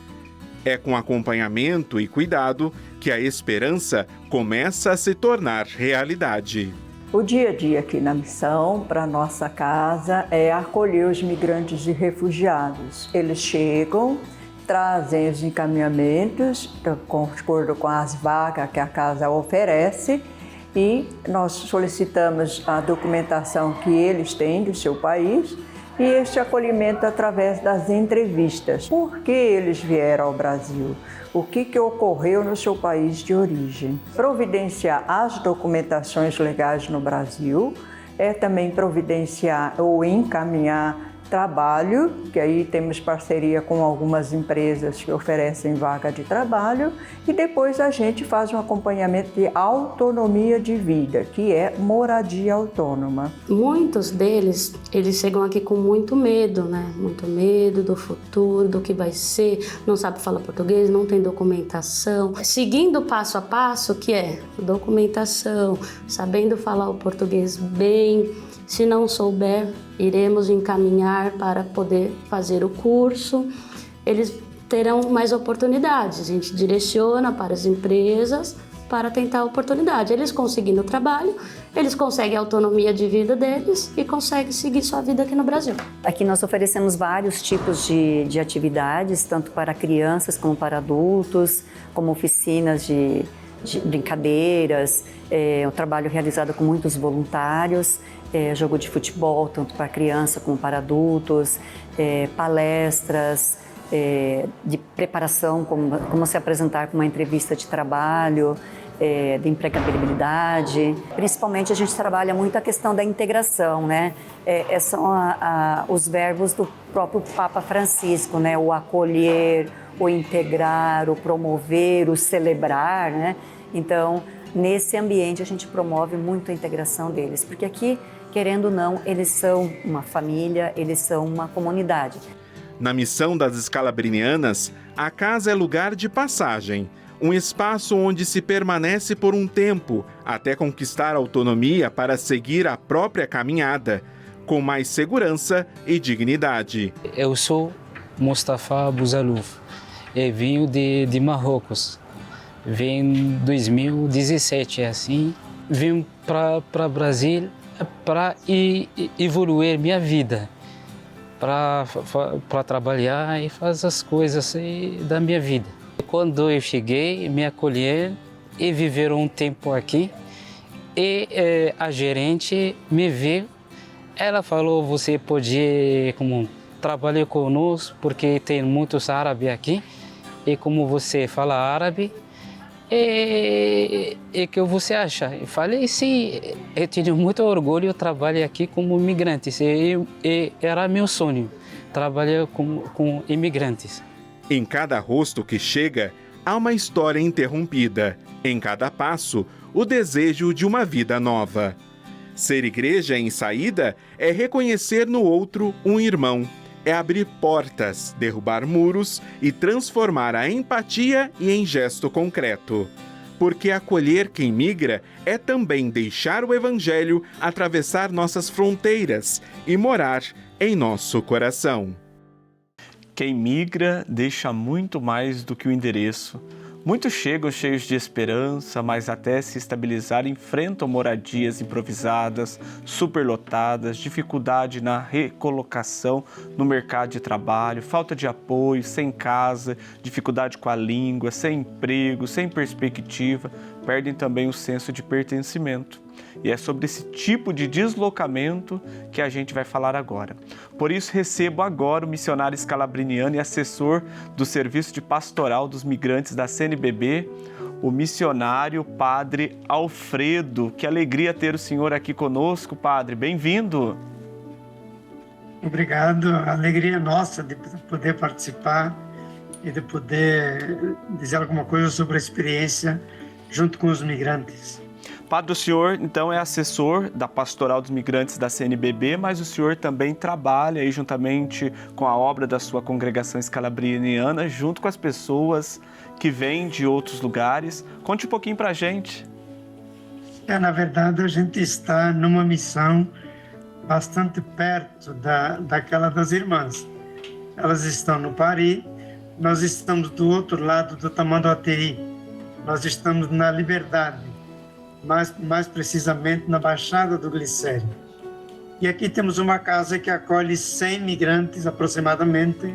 É com acompanhamento e cuidado que a esperança começa a se tornar realidade. O dia a dia aqui na missão, para nossa casa, é acolher os migrantes e refugiados. Eles chegam, trazem os encaminhamentos, de acordo com as vagas que a casa oferece, e nós solicitamos a documentação que eles têm do seu país e este acolhimento através das entrevistas. Por que eles vieram ao Brasil? O que ocorreu no seu país de origem? Providenciar as documentações legais no Brasil, é também providenciar ou encaminhar trabalho, que aí temos parceria com algumas empresas que oferecem vaga de trabalho, e depois a gente faz um acompanhamento de autonomia de vida, que é moradia autônoma. Muitos deles, eles chegam aqui com muito medo, né? Muito medo do futuro, do que vai ser, não sabe falar português, não tem documentação. Seguindo passo a passo, que é documentação, sabendo falar o português bem. Se não souber, iremos encaminhar para poder fazer o curso. Eles terão mais oportunidades. A gente direciona para as empresas para tentar a oportunidade. Eles conseguindo o trabalho, eles conseguem a autonomia de vida deles e conseguem seguir sua vida aqui no Brasil. Aqui nós oferecemos vários tipos de atividades, tanto para crianças como para adultos, como oficinas de brincadeiras, um trabalho realizado com muitos voluntários, jogo de futebol, tanto para criança como para adultos, palestras de preparação, como se apresentar com uma entrevista de trabalho, de empregabilidade. Principalmente a gente trabalha muito a questão da integração, né? São os verbos do próprio Papa Francisco, né? O acolher, o integrar, o promover, o celebrar, né? Então, nesse ambiente a gente promove muito a integração deles, porque aqui, querendo ou não, eles são uma família, eles são uma comunidade. Na missão das Scalabrinianas, a casa é lugar de passagem, um espaço onde se permanece por um tempo, até conquistar autonomia para seguir a própria caminhada, com mais segurança e dignidade. Eu sou Mustafa Bouzalouf e venho de Marrocos. Vim em 2017, assim. Vim para o Brasil para evoluir minha vida. para trabalhar e fazer as coisas da minha vida. Quando eu cheguei, me acolheram e viveram um tempo aqui. E a gerente me viu, ela falou, você pode trabalhar conosco, porque tem muitos árabes aqui, e como você fala árabe, e que você acha? Eu falei, sim, eu tenho muito orgulho de trabalhar aqui como imigrante, e era meu sonho, trabalhar com imigrantes. Em cada rosto que chega, há uma história interrompida. Em cada passo, o desejo de uma vida nova. Ser igreja em saída é reconhecer no outro um irmão. É abrir portas, derrubar muros e transformar a empatia em gesto concreto. Porque acolher quem migra é também deixar o Evangelho atravessar nossas fronteiras e morar em nosso coração. Quem migra deixa muito mais do que o endereço. Muitos chegam cheios de esperança, mas até se estabilizar enfrentam moradias improvisadas, superlotadas, dificuldade na recolocação no mercado de trabalho, falta de apoio, sem casa, dificuldade com a língua, sem emprego, sem perspectiva, perdem também o senso de pertencimento. E é sobre esse tipo de deslocamento que a gente vai falar agora. Por isso, recebo agora o missionário escalabriniano e assessor do Serviço de Pastoral dos Migrantes da CNBB, o missionário Padre Alfredo. Que alegria ter o senhor aqui conosco, Padre. Bem-vindo. Obrigado. A alegria é nossa de poder participar e de poder dizer alguma coisa sobre a experiência junto com os migrantes. Padre, o senhor, então, é assessor da Pastoral dos Migrantes da CNBB, mas o senhor também trabalha aí juntamente com a obra da sua congregação escalabriniana, junto com as pessoas que vêm de outros lugares. Conte um pouquinho para a gente. Na verdade, a gente está numa missão bastante perto daquela das irmãs. Elas estão no Paris, nós estamos do outro lado do Tamanduateí, nós estamos na Liberdade, mais precisamente na Baixada do Glicério. E aqui temos uma casa que acolhe 100 migrantes aproximadamente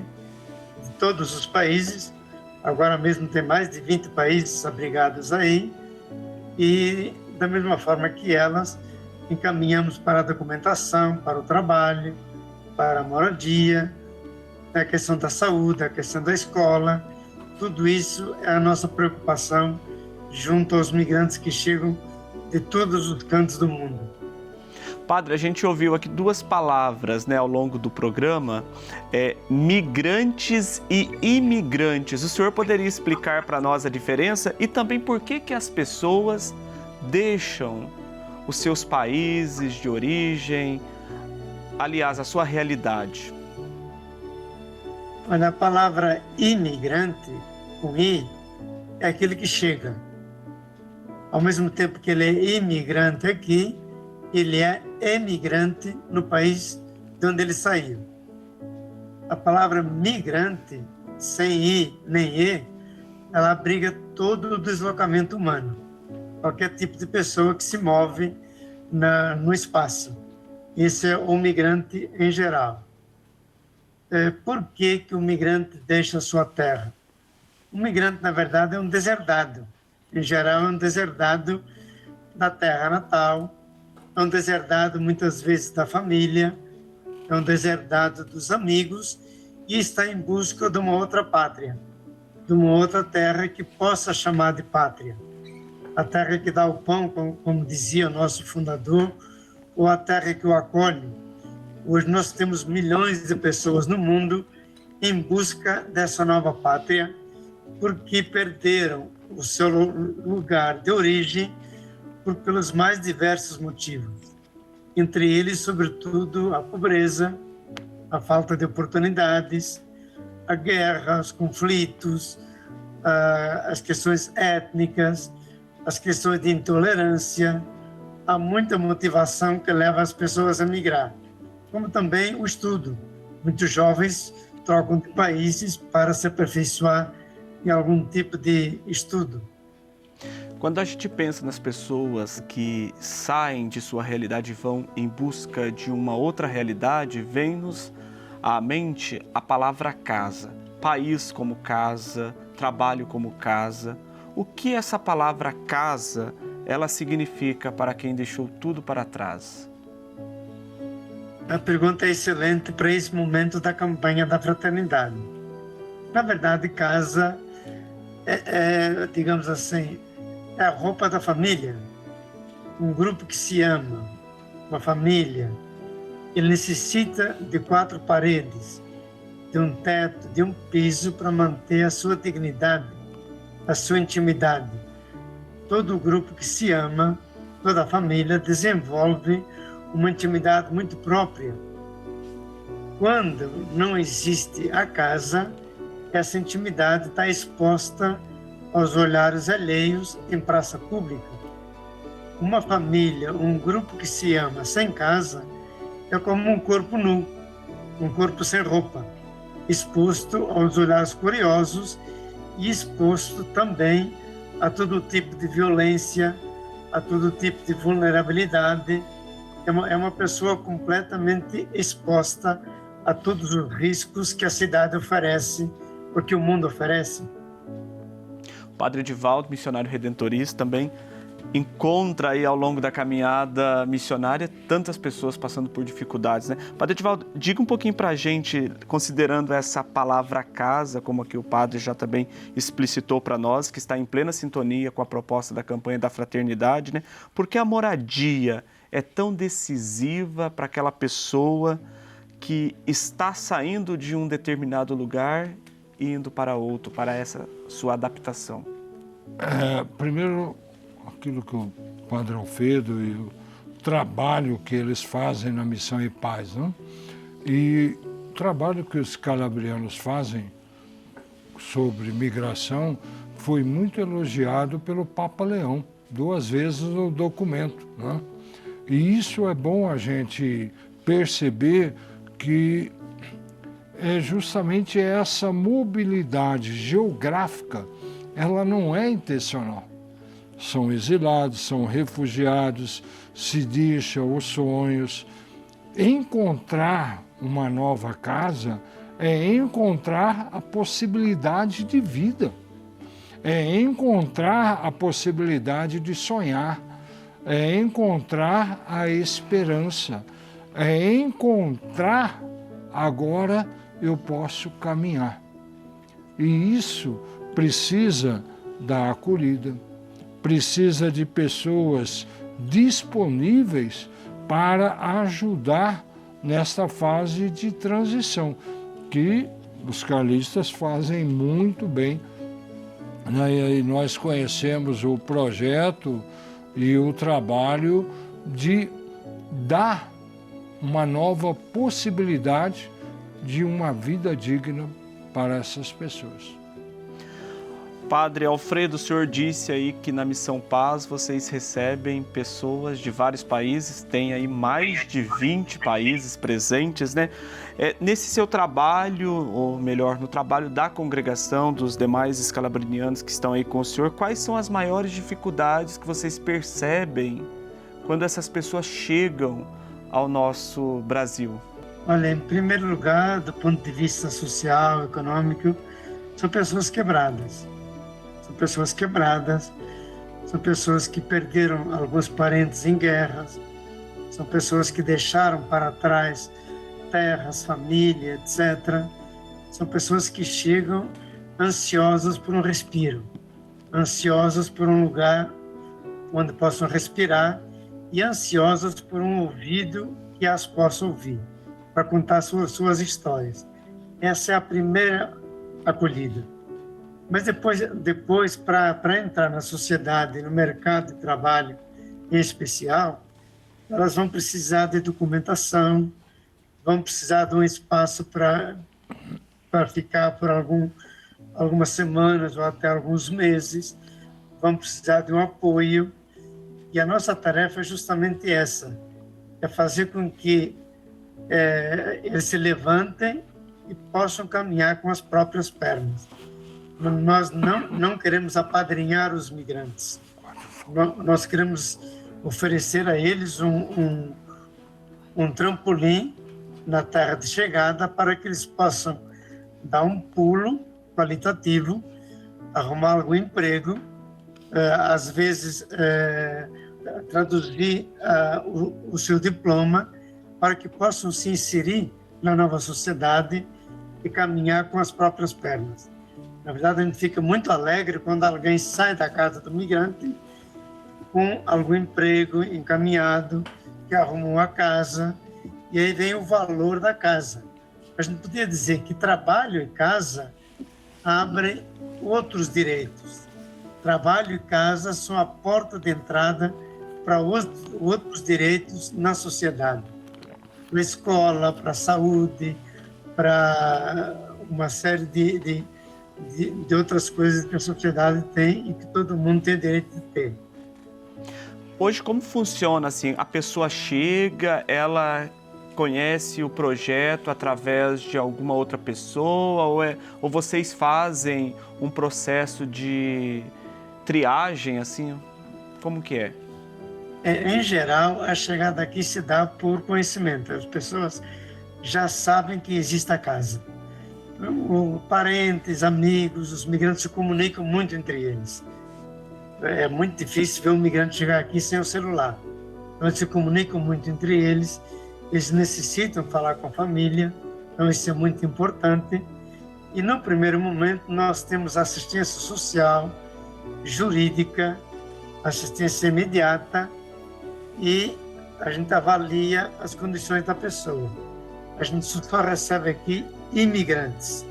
de todos os países. Agora mesmo tem mais de 20 países abrigados aí. E da mesma forma que elas, encaminhamos para a documentação, para o trabalho, para a moradia, a questão da saúde, a questão da escola. Tudo isso é a nossa preocupação junto aos migrantes que chegam de todos os cantos do mundo. Padre, a gente ouviu aqui duas palavras, ao longo do programa, migrantes e imigrantes. O senhor poderia explicar para nós a diferença e também por que as pessoas deixam os seus países de origem, aliás, a sua realidade? Olha, a palavra imigrante, com I, é aquele que chega. Ao mesmo tempo que ele é imigrante aqui, ele é emigrante no país de onde ele saiu. A palavra migrante, sem I nem E, ela abriga todo o deslocamento humano. Qualquer tipo de pessoa que se move no espaço. Esse é o migrante em geral. Por que o migrante deixa a sua terra? O migrante, na verdade, é um deserdado. Em geral, é um deserdado da terra natal, é um deserdado muitas vezes da família, é um deserdado dos amigos e está em busca de uma outra pátria, de uma outra terra que possa chamar de pátria. A terra que dá o pão, como dizia o nosso fundador, ou a terra que o acolhe. Hoje nós temos milhões de pessoas no mundo em busca dessa nova pátria, porque perderam o seu lugar de origem pelos mais diversos motivos. Entre eles, sobretudo, a pobreza, a falta de oportunidades, a guerra, os conflitos, as questões étnicas, as questões de intolerância. Há muita motivação que leva as pessoas a migrar, como também o estudo. Muitos jovens trocam de países para se aperfeiçoar em algum tipo de estudo. Quando a gente pensa nas pessoas que saem de sua realidade e vão em busca de uma outra realidade, vem-nos à mente a palavra casa, país como casa, trabalho como casa. O que essa palavra casa, ela significa para quem deixou tudo para trás? A pergunta é excelente para esse momento da campanha da fraternidade. Na verdade, casa digamos assim, é a roupa da família. Um grupo que se ama, uma família, ele necessita de 4 paredes, de um teto, de um piso para manter a sua dignidade, a sua intimidade. Todo grupo que se ama, toda a família desenvolve uma intimidade muito própria. Quando não existe a casa, essa intimidade está exposta aos olhares alheios em praça pública. Uma família, um grupo que se ama sem casa, é como um corpo nu, um corpo sem roupa, exposto aos olhares curiosos e exposto também a todo tipo de violência, a todo tipo de vulnerabilidade. É uma pessoa completamente exposta a todos os riscos que a cidade oferece, o que o mundo oferece. O Padre Edivaldo, missionário redentorista, também encontra aí ao longo da caminhada missionária tantas pessoas passando por dificuldades, né? Padre Edivaldo, diga um pouquinho para a gente, considerando essa palavra casa, como aqui o padre já também explicitou para nós, que está em plena sintonia com a proposta da campanha da fraternidade, né? Porque a moradia é tão decisiva para aquela pessoa que está saindo de um determinado lugar e indo para outro, para essa sua adaptação? Primeiro, aquilo que o Padre Alfredo e o trabalho que eles fazem na Missão e Paz, né? E o trabalho que os calabrianos fazem sobre migração foi muito elogiado pelo Papa Leão, 2 vezes no documento, né? E isso é bom a gente perceber que é justamente essa mobilidade geográfica, ela não é intencional. São exilados, são refugiados, se deixam os sonhos. Encontrar uma nova casa é encontrar a possibilidade de vida, é encontrar a possibilidade de sonhar, é encontrar a esperança, é encontrar agora eu posso caminhar. E isso precisa da acolhida, precisa de pessoas disponíveis para ajudar nesta fase de transição, que os carlistas fazem muito bem. E nós conhecemos o projeto e o trabalho de dar uma nova possibilidade de uma vida digna para essas pessoas. Padre Alfredo, o senhor disse aí que na Missão Paz vocês recebem pessoas de vários países, tem aí mais de 20 países presentes, né? Nesse seu trabalho, ou melhor, no trabalho da congregação, dos demais escalabrinianos que estão aí com o senhor, quais são as maiores dificuldades que vocês percebem quando essas pessoas chegam ao nosso Brasil? Olha, em primeiro lugar, do ponto de vista social, econômico, são pessoas quebradas. São pessoas quebradas, são pessoas que perderam alguns parentes em guerras, são pessoas que deixaram para trás terras, família, etc. São pessoas que chegam ansiosas por um respiro, ansiosas por um lugar onde possam respirar e ansiosas por um ouvido que as possa ouvir, para contar suas histórias. Essa é a primeira acolhida. Mas depois para entrar na sociedade, no mercado de trabalho em especial, elas vão precisar de documentação, vão precisar de um espaço para ficar por algumas semanas ou até alguns meses, vão precisar de um apoio. E a nossa tarefa é justamente essa, é fazer com que eles se levantem e possam caminhar com as próprias pernas. Nós não queremos apadrinhar os migrantes. Nós queremos oferecer a eles um trampolim na terra de chegada para que eles possam dar um pulo qualitativo, arrumar algum emprego, às vezes traduzir o seu diploma para que possam se inserir na nova sociedade e caminhar com as próprias pernas. Na verdade, a gente fica muito alegre quando alguém sai da casa do migrante com algum emprego encaminhado, que arrumou a casa, e aí vem o valor da casa. A gente podia dizer que trabalho e casa abrem outros direitos. Trabalho e casa são a porta de entrada para outros direitos na sociedade. Para a escola, para a saúde, para uma série de outras coisas que a sociedade tem e que todo mundo tem direito de ter. Hoje, como funciona assim? A pessoa chega, ela conhece o projeto através de alguma outra pessoa ou vocês fazem um processo de triagem, assim? Como que é? Em geral, a chegada aqui se dá por conhecimento. As pessoas já sabem que existe a casa. Parentes, amigos, os migrantes se comunicam muito entre eles. É muito difícil ver um migrante chegar aqui sem o celular. Então, eles se comunicam muito entre eles, eles necessitam falar com a família, então isso é muito importante. E no primeiro momento nós temos assistência social, jurídica, assistência imediata e a gente avalia as condições da pessoa. A gente só recebe aqui imigrantes,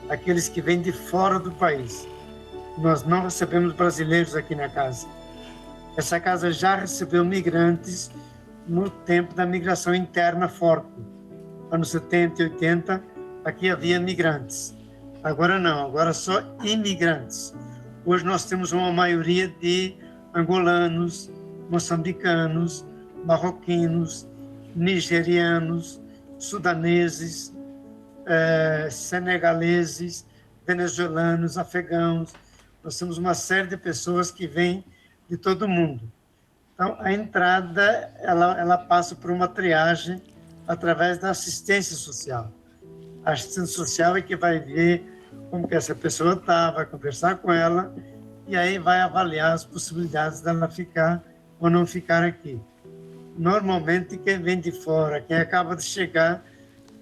aqueles que vêm de fora do país. Nós não recebemos brasileiros aqui na casa. Essa casa já recebeu migrantes no tempo da migração interna forte. Anos 70 e 80, aqui havia migrantes. Agora não, agora só imigrantes. Hoje nós temos uma maioria de angolanos, moçambicanos, marroquinos, nigerianos, sudaneses, senegaleses, venezuelanos, afegãos. Nós temos uma série de pessoas que vêm de todo o mundo. Então, a entrada, ela passa por uma triagem através da assistência social. A assistência social é que vai ver como que essa pessoa está, vai conversar com ela e aí vai avaliar as possibilidades dela ficar ou não ficar aqui. Normalmente, quem vem de fora, quem acaba de chegar,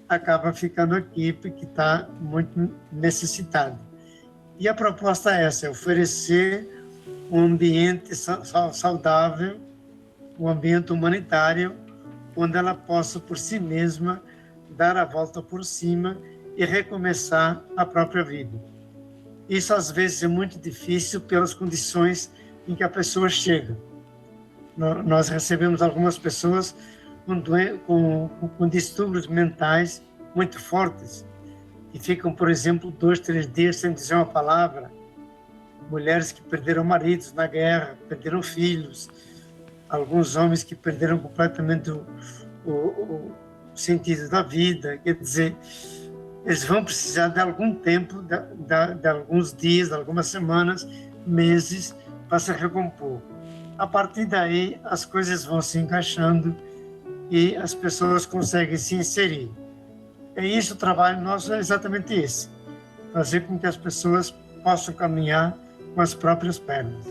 acaba ficando aqui porque está muito necessitado. E a proposta é essa, é oferecer um ambiente saudável, um ambiente humanitário, onde ela possa, por si mesma, dar a volta por cima e recomeçar a própria vida. Isso, às vezes, é muito difícil pelas condições em que a pessoa chega. Nós recebemos algumas pessoas com distúrbios mentais muito fortes, que ficam, por exemplo, 2, 3 dias sem dizer uma palavra. Mulheres que perderam maridos na guerra, perderam filhos, alguns homens que perderam completamente o sentido da vida. Quer dizer, eles vão precisar de algum tempo, de alguns dias, de algumas semanas, meses, para se recompor. A partir daí, as coisas vão se encaixando e as pessoas conseguem se inserir. É isso, o trabalho nosso é exatamente esse, fazer com que as pessoas possam caminhar com as próprias pernas.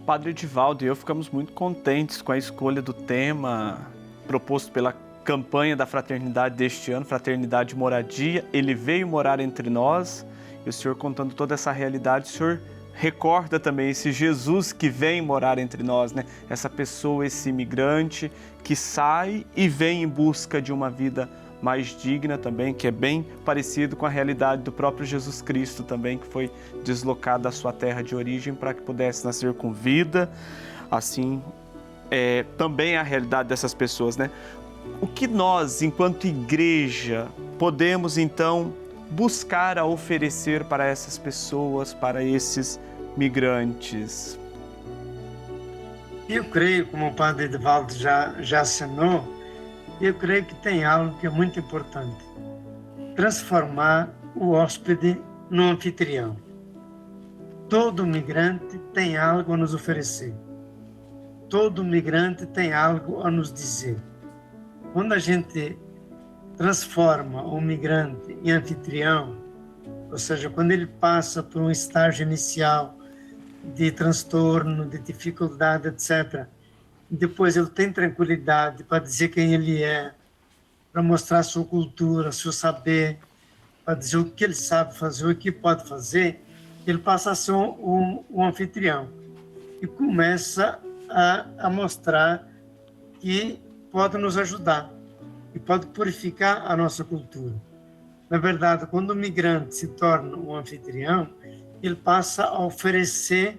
Padre Edivaldo e eu ficamos muito contentes com a escolha do tema proposto pela campanha da Fraternidade deste ano, Fraternidade Moradia. Ele veio morar entre nós, e o senhor contando toda essa realidade, o senhor recorda também esse Jesus que vem morar entre nós, né? Essa pessoa, esse imigrante que sai e vem em busca de uma vida mais digna também, que é bem parecido com a realidade do próprio Jesus Cristo também, que foi deslocado da sua terra de origem para que pudesse nascer com vida. Assim, também é a realidade dessas pessoas, né? O que nós, enquanto igreja, podemos então buscar a oferecer para essas pessoas, para esses migrantes? Eu creio, como o Padre Edivaldo já assinou, eu creio que tem algo que é muito importante: transformar o hóspede no anfitrião. Todo migrante tem algo a nos oferecer. Todo migrante tem algo a nos dizer. Quando a gente transforma o migrante em anfitrião, ou seja, quando ele passa por um estágio inicial de transtorno, de dificuldade, etc., depois ele tem tranquilidade para dizer quem ele é, para mostrar a sua cultura, seu saber, para dizer o que ele sabe fazer, o que pode fazer, ele passa a ser um anfitrião e começa a mostrar que pode nos ajudar e pode purificar a nossa cultura. Na verdade, quando o migrante se torna um anfitrião, ele passa a oferecer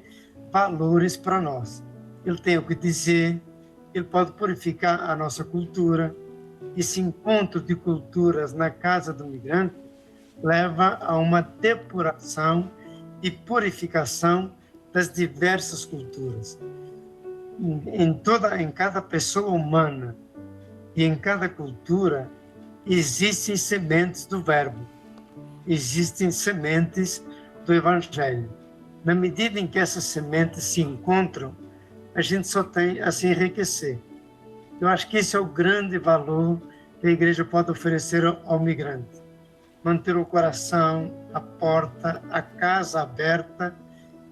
valores para nós. Ele tem o que dizer, ele pode purificar a nossa cultura. Esse encontro de culturas na casa do migrante leva a uma depuração e purificação das diversas culturas. Em cada pessoa humana e em cada cultura existem sementes do verbo, existem sementes do evangelho. Na medida em que essas sementes se encontram, a gente só tem a se enriquecer. Eu acho que esse é o grande valor que a igreja pode oferecer ao migrante. Manter o coração, a porta, a casa aberta,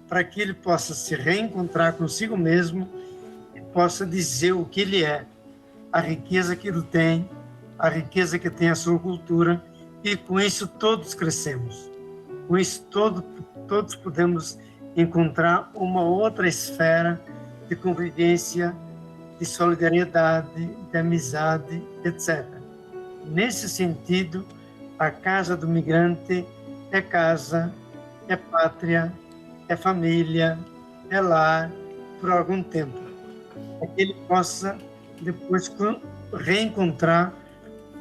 para que ele possa se reencontrar consigo mesmo e possa dizer o que ele é, a riqueza que ele tem, a riqueza que tem a sua cultura, e com isso todos crescemos. Com isso todos podemos encontrar uma outra esfera de convivência, de solidariedade, de amizade, etc. Nesse sentido, a casa do migrante é casa, é pátria, é família, é lar por algum tempo. Para que ele possa depois reencontrar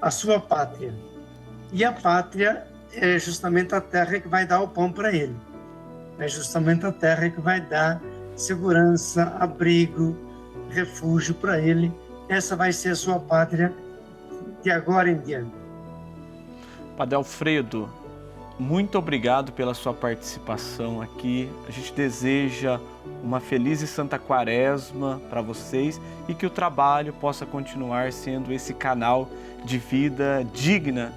a sua pátria. E a pátria é justamente a terra que vai dar o pão para ele. É justamente a terra que vai dar segurança, abrigo, refúgio para ele. Essa vai ser a sua pátria de agora em diante. Padre Alfredo, muito obrigado pela sua participação aqui. A gente deseja uma feliz e santa quaresma para vocês e que o trabalho possa continuar sendo esse canal de vida digna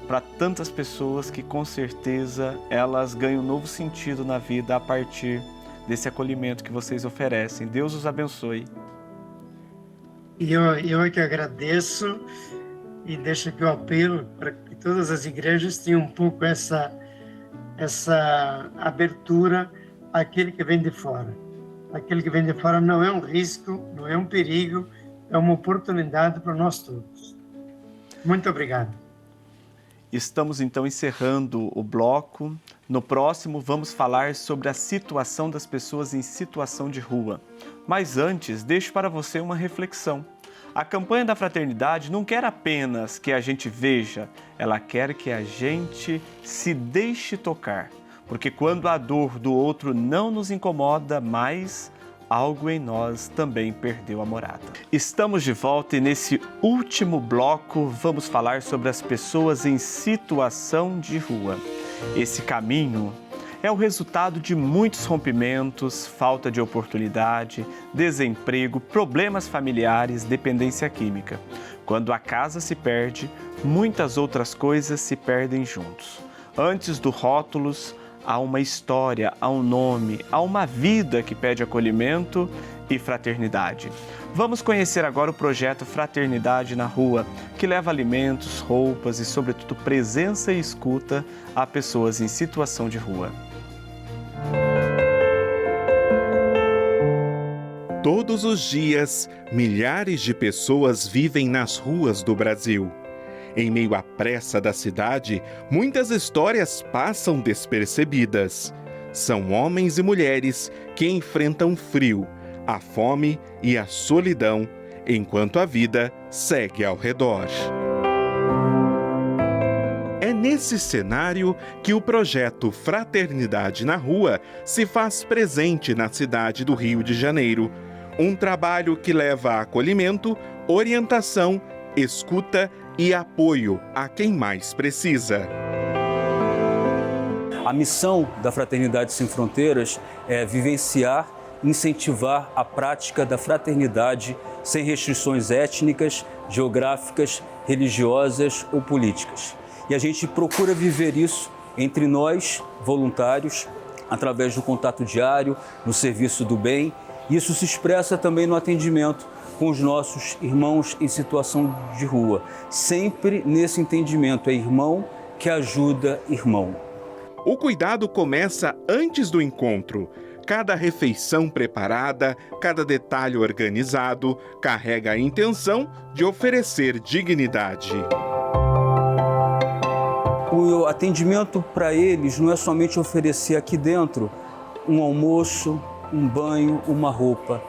para tantas pessoas que com certeza elas ganham um novo sentido na vida a partir desse acolhimento que vocês oferecem. Deus os abençoe. Eu é que agradeço e deixo aqui o apelo para que todas as igrejas tenham um pouco essa abertura àquele que vem de fora. Aquele que vem de fora não é um risco, não é um perigo, é uma oportunidade para nós todos. Muito obrigado. Estamos então encerrando o bloco. No próximo vamos falar sobre a situação das pessoas em situação de rua. Mas antes, deixo para você uma reflexão. A campanha da fraternidade não quer apenas que a gente veja, ela quer que a gente se deixe tocar. Porque quando a dor do outro não nos incomoda mais, algo em nós também perdeu a morada. Estamos de volta e nesse último bloco vamos falar sobre as pessoas em situação de rua. Esse caminho é o resultado de muitos rompimentos, falta de oportunidade, desemprego, problemas familiares, dependência química. Quando a casa se perde, muitas outras coisas se perdem juntos. Antes do rótulos, há uma história, há um nome, há uma vida que pede acolhimento e fraternidade. Vamos conhecer agora o projeto Fraternidade na Rua, que leva alimentos, roupas e, sobretudo, presença e escuta a pessoas em situação de rua. Todos os dias, milhares de pessoas vivem nas ruas do Brasil. Em meio à pressa da cidade, muitas histórias passam despercebidas. São homens e mulheres que enfrentam o frio, a fome e a solidão, enquanto a vida segue ao redor. É nesse cenário que o projeto Fraternidade na Rua se faz presente na cidade do Rio de Janeiro. Um trabalho que leva acolhimento, orientação, escuta e apoio a quem mais precisa. A missão da Fraternidade Sem Fronteiras é vivenciar incentivar a prática da fraternidade sem restrições étnicas, geográficas, religiosas ou políticas. E a gente procura viver isso entre nós, voluntários, através do contato diário, no serviço do bem. Isso se expressa também no atendimento com os nossos irmãos em situação de rua. Sempre nesse entendimento, é irmão que ajuda irmão. O cuidado começa antes do encontro. Cada refeição preparada, cada detalhe organizado, carrega a intenção de oferecer dignidade. O atendimento para eles não é somente oferecer aqui dentro um almoço, um banho, uma roupa.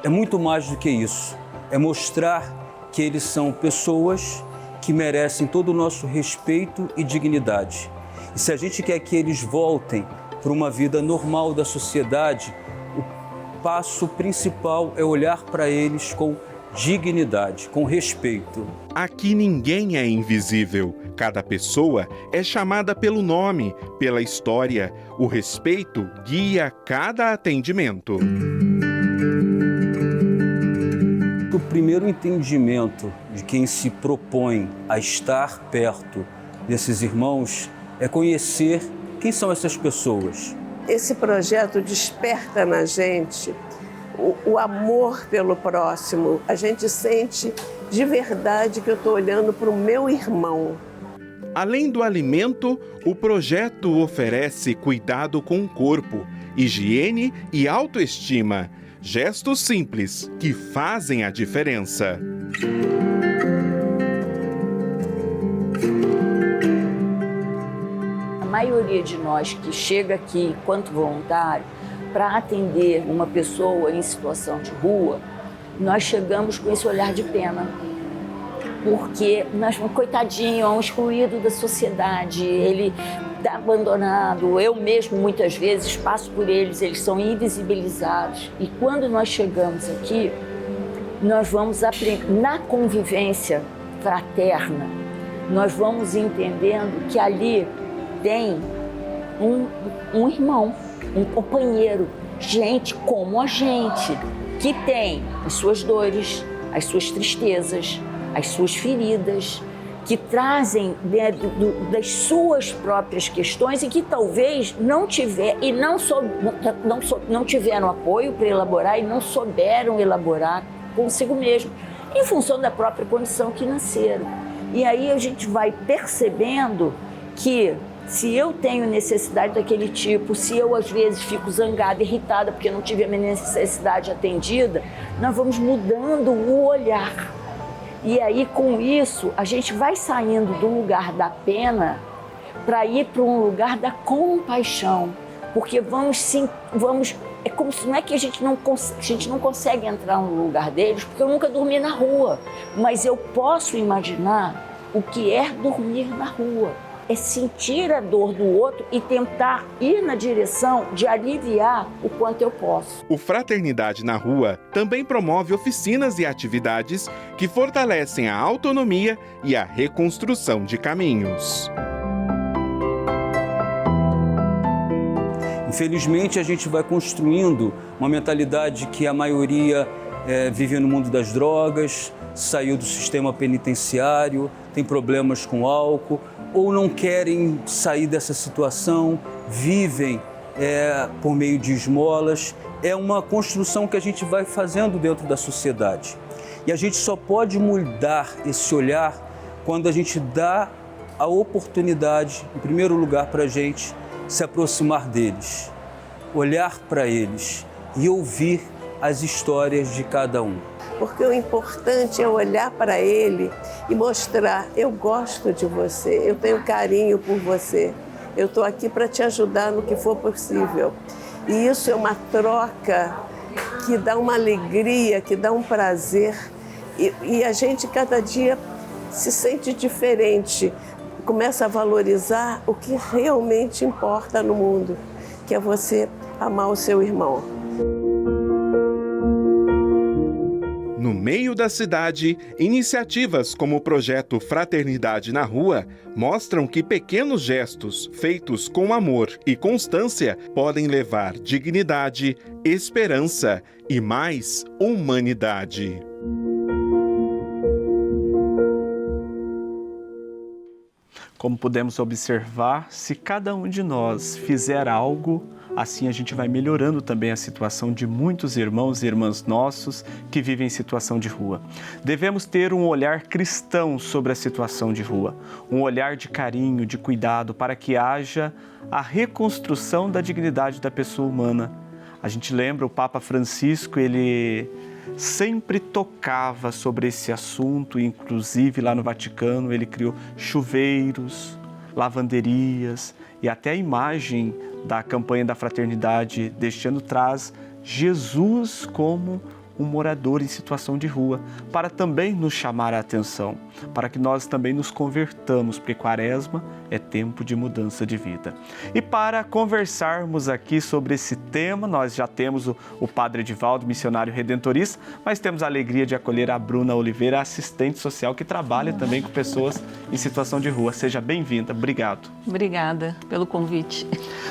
É muito mais do que isso. É mostrar que eles são pessoas que merecem todo o nosso respeito e dignidade. E se a gente quer que eles voltem para uma vida normal da sociedade, o passo principal é olhar para eles com dignidade, com respeito. Aqui ninguém é invisível. Cada pessoa é chamada pelo nome, pela história. O respeito guia cada atendimento. O primeiro entendimento de quem se propõe a estar perto desses irmãos é conhecer quem são essas pessoas. Esse projeto desperta na gente o amor pelo próximo. A gente sente de verdade que eu estou olhando para o meu irmão. Além do alimento, o projeto oferece cuidado com o corpo, higiene e autoestima. Gestos simples que fazem a diferença. A maioria de nós que chega aqui enquanto voluntário para atender uma pessoa em situação de rua, nós chegamos com esse olhar de pena. Porque nós, coitadinho, é um excluído da sociedade, ele está abandonado. Eu mesmo, muitas vezes, passo por eles são invisibilizados. E quando nós chegamos aqui, nós vamos aprender, na convivência fraterna, nós vamos entendendo que ali tem um irmão, um companheiro, gente como a gente, que tem as suas dores, as suas tristezas, as suas feridas, que trazem das suas próprias questões e que talvez não tiveram apoio para elaborar e não souberam elaborar consigo mesmo, em função da própria condição que nasceram. E aí a gente vai percebendo que se eu tenho necessidade daquele tipo, se eu às vezes fico zangada, irritada porque não tive a minha necessidade atendida, nós vamos mudando o olhar. E aí, com isso, a gente vai saindo do lugar da pena para ir para um lugar da compaixão. Porque é como se não é que a gente não consegue entrar no lugar deles, porque eu nunca dormi na rua. Mas eu posso imaginar o que é dormir na rua. É sentir a dor do outro e tentar ir na direção de aliviar o quanto eu posso. O Fraternidade na Rua também promove oficinas e atividades que fortalecem a autonomia e a reconstrução de caminhos. Infelizmente, a gente vai construindo uma mentalidade que a maioria vive no mundo das drogas, saiu do sistema penitenciário, tem problemas com álcool, ou não querem sair dessa situação, vivem por meio de esmolas. É uma construção que a gente vai fazendo dentro da sociedade. E a gente só pode mudar esse olhar quando a gente dá a oportunidade, em primeiro lugar, para a gente se aproximar deles, olhar para eles e ouvir as histórias de cada um. Porque o importante é olhar para ele e mostrar: eu gosto de você, eu tenho carinho por você, eu estou aqui para te ajudar no que for possível. E isso é uma troca que dá uma alegria, que dá um prazer. E a gente cada dia se sente diferente, começa a valorizar o que realmente importa no mundo, que é você amar o seu irmão. No No meio da cidade, iniciativas como o projeto Fraternidade na Rua mostram que pequenos gestos feitos com amor e constância podem levar dignidade, esperança e mais humanidade. Como podemos observar, se cada um de nós fizer algo, assim a gente vai melhorando também a situação de muitos irmãos e irmãs nossos que vivem em situação de rua. Devemos ter um olhar cristão sobre a situação de rua, um olhar de carinho, de cuidado, para que haja a reconstrução da dignidade da pessoa humana. A gente lembra o Papa Francisco, ele sempre tocava sobre esse assunto, inclusive lá no Vaticano ele criou chuveiros, lavanderias e até a imagem da campanha da fraternidade deste ano traz Jesus como um morador em situação de rua, para também nos chamar a atenção, para que nós também nos convertamos, porque Quaresma é tempo de mudança de vida. E para conversarmos aqui sobre esse tema, nós já temos o Padre Edivaldo, missionário redentorista, mas temos a alegria de acolher a Bruna Oliveira, assistente social que trabalha também com pessoas em situação de rua. Seja bem-vinda, obrigado. Obrigada pelo convite.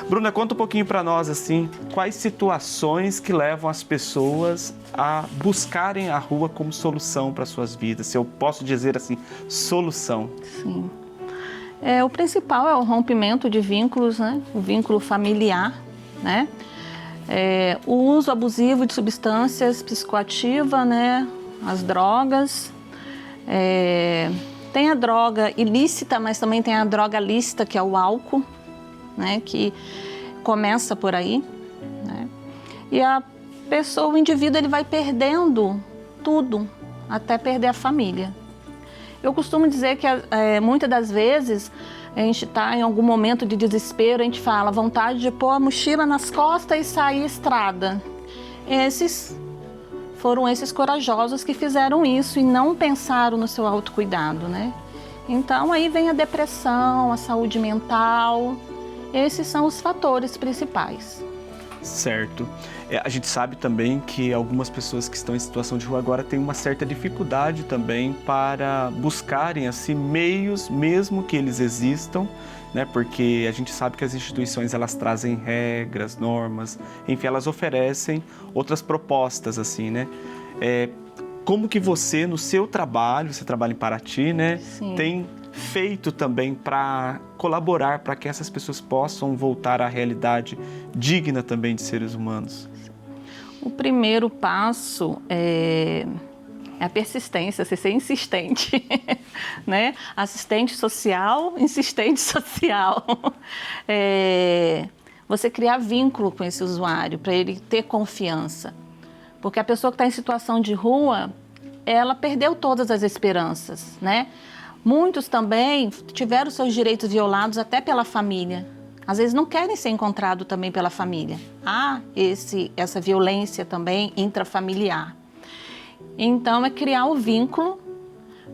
Bruna, conta um pouquinho para nós, assim, quais situações que levam as pessoas a buscarem a rua como solução para suas vidas, se eu posso dizer assim, solução. Sim. O principal é o rompimento de vínculos, né? O vínculo familiar, né? O uso abusivo de substâncias psicoativas, né? As drogas. Tem a droga ilícita, mas também tem a droga lícita, que é o álcool, né? Que começa por aí, né? E o indivíduo, ele vai perdendo tudo, até perder a família. Eu costumo dizer que muitas das vezes a gente está em algum momento de desespero, a gente fala, vontade de pôr a mochila nas costas e sair estrada. Foram esses corajosos que fizeram isso e não pensaram no seu autocuidado, né? Então aí vem a depressão, a saúde mental, esses são os fatores principais. Certo. A gente sabe também que algumas pessoas que estão em situação de rua agora têm uma certa dificuldade também para buscarem assim meios, mesmo que eles existam, né? Porque a gente sabe que as instituições elas trazem regras, normas, enfim, elas oferecem outras propostas assim, né? Como que você no seu trabalho, você trabalha em Paraty, né? Sim. Tem feito também para colaborar para que essas pessoas possam voltar à realidade digna também de seres humanos? O primeiro passo é a persistência, você ser insistente, né? Assistente social, insistente social. Você criar vínculo com esse usuário, para ele ter confiança. Porque a pessoa que está em situação de rua, ela perdeu todas as esperanças, né? Muitos também tiveram seus direitos violados até pela família. Às vezes não querem ser encontrados também pela família. Há essa violência também intrafamiliar. Então é criar o vínculo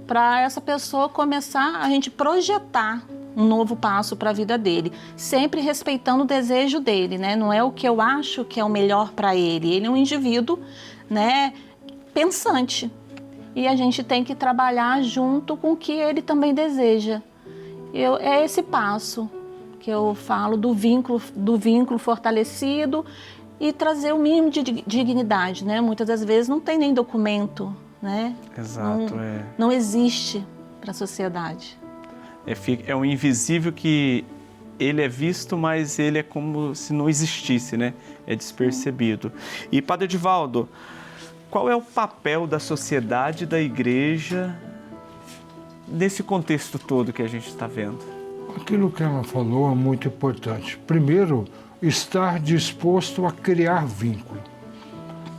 para essa pessoa começar a gente projetar um novo passo para a vida dele, sempre respeitando o desejo dele, né? Não é o que eu acho que é o melhor para ele. Ele é um indivíduo, né, pensante. E a gente tem que trabalhar junto com o que ele também deseja. É esse passo que eu falo do vínculo fortalecido e trazer o mínimo de dignidade, né? Muitas das vezes não tem nem documento, né? Exato, não existe para a sociedade. É um invisível que ele é visto, mas ele é como se não existisse, né? É despercebido. E Padre Edivaldo, qual é o papel da sociedade e da igreja nesse contexto todo que a gente está vendo? Aquilo que ela falou é muito importante. Primeiro, estar disposto a criar vínculo.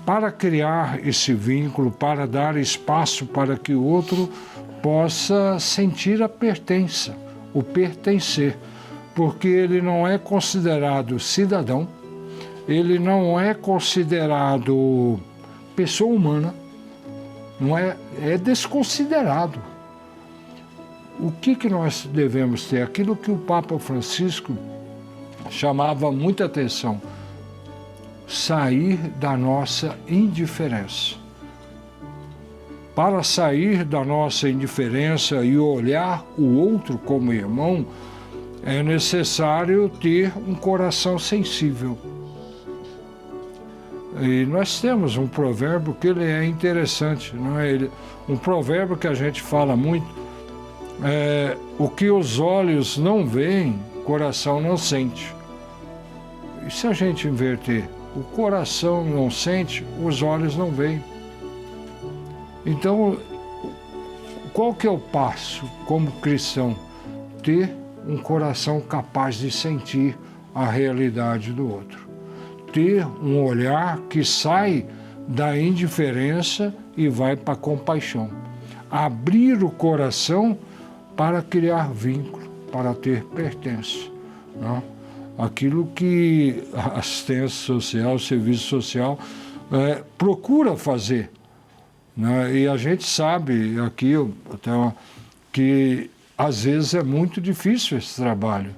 Para criar esse vínculo, para dar espaço para que o outro possa sentir a pertença, o pertencer, porque ele não é considerado cidadão, ele não é considerado pessoa humana, é desconsiderado. O que nós devemos ter? Aquilo que o Papa Francisco chamava muita atenção, sair da nossa indiferença. para sair da nossa indiferença e olhar o outro como irmão, é necessário ter um coração sensível. E nós temos um provérbio que ele é interessante, não é? Um provérbio que a gente fala muito, o que os olhos não veem, o coração não sente. E se a gente inverter, o coração não sente, os olhos não veem. Então, qual que é o passo como cristão? Ter um coração capaz de sentir a realidade do outro. Ter um olhar que sai da indiferença e vai para a compaixão. Abrir o coração para criar vínculo, para ter pertença. Não? Aquilo que a assistência social, o serviço social procura fazer. Né? E a gente sabe aqui até que às vezes é muito difícil esse trabalho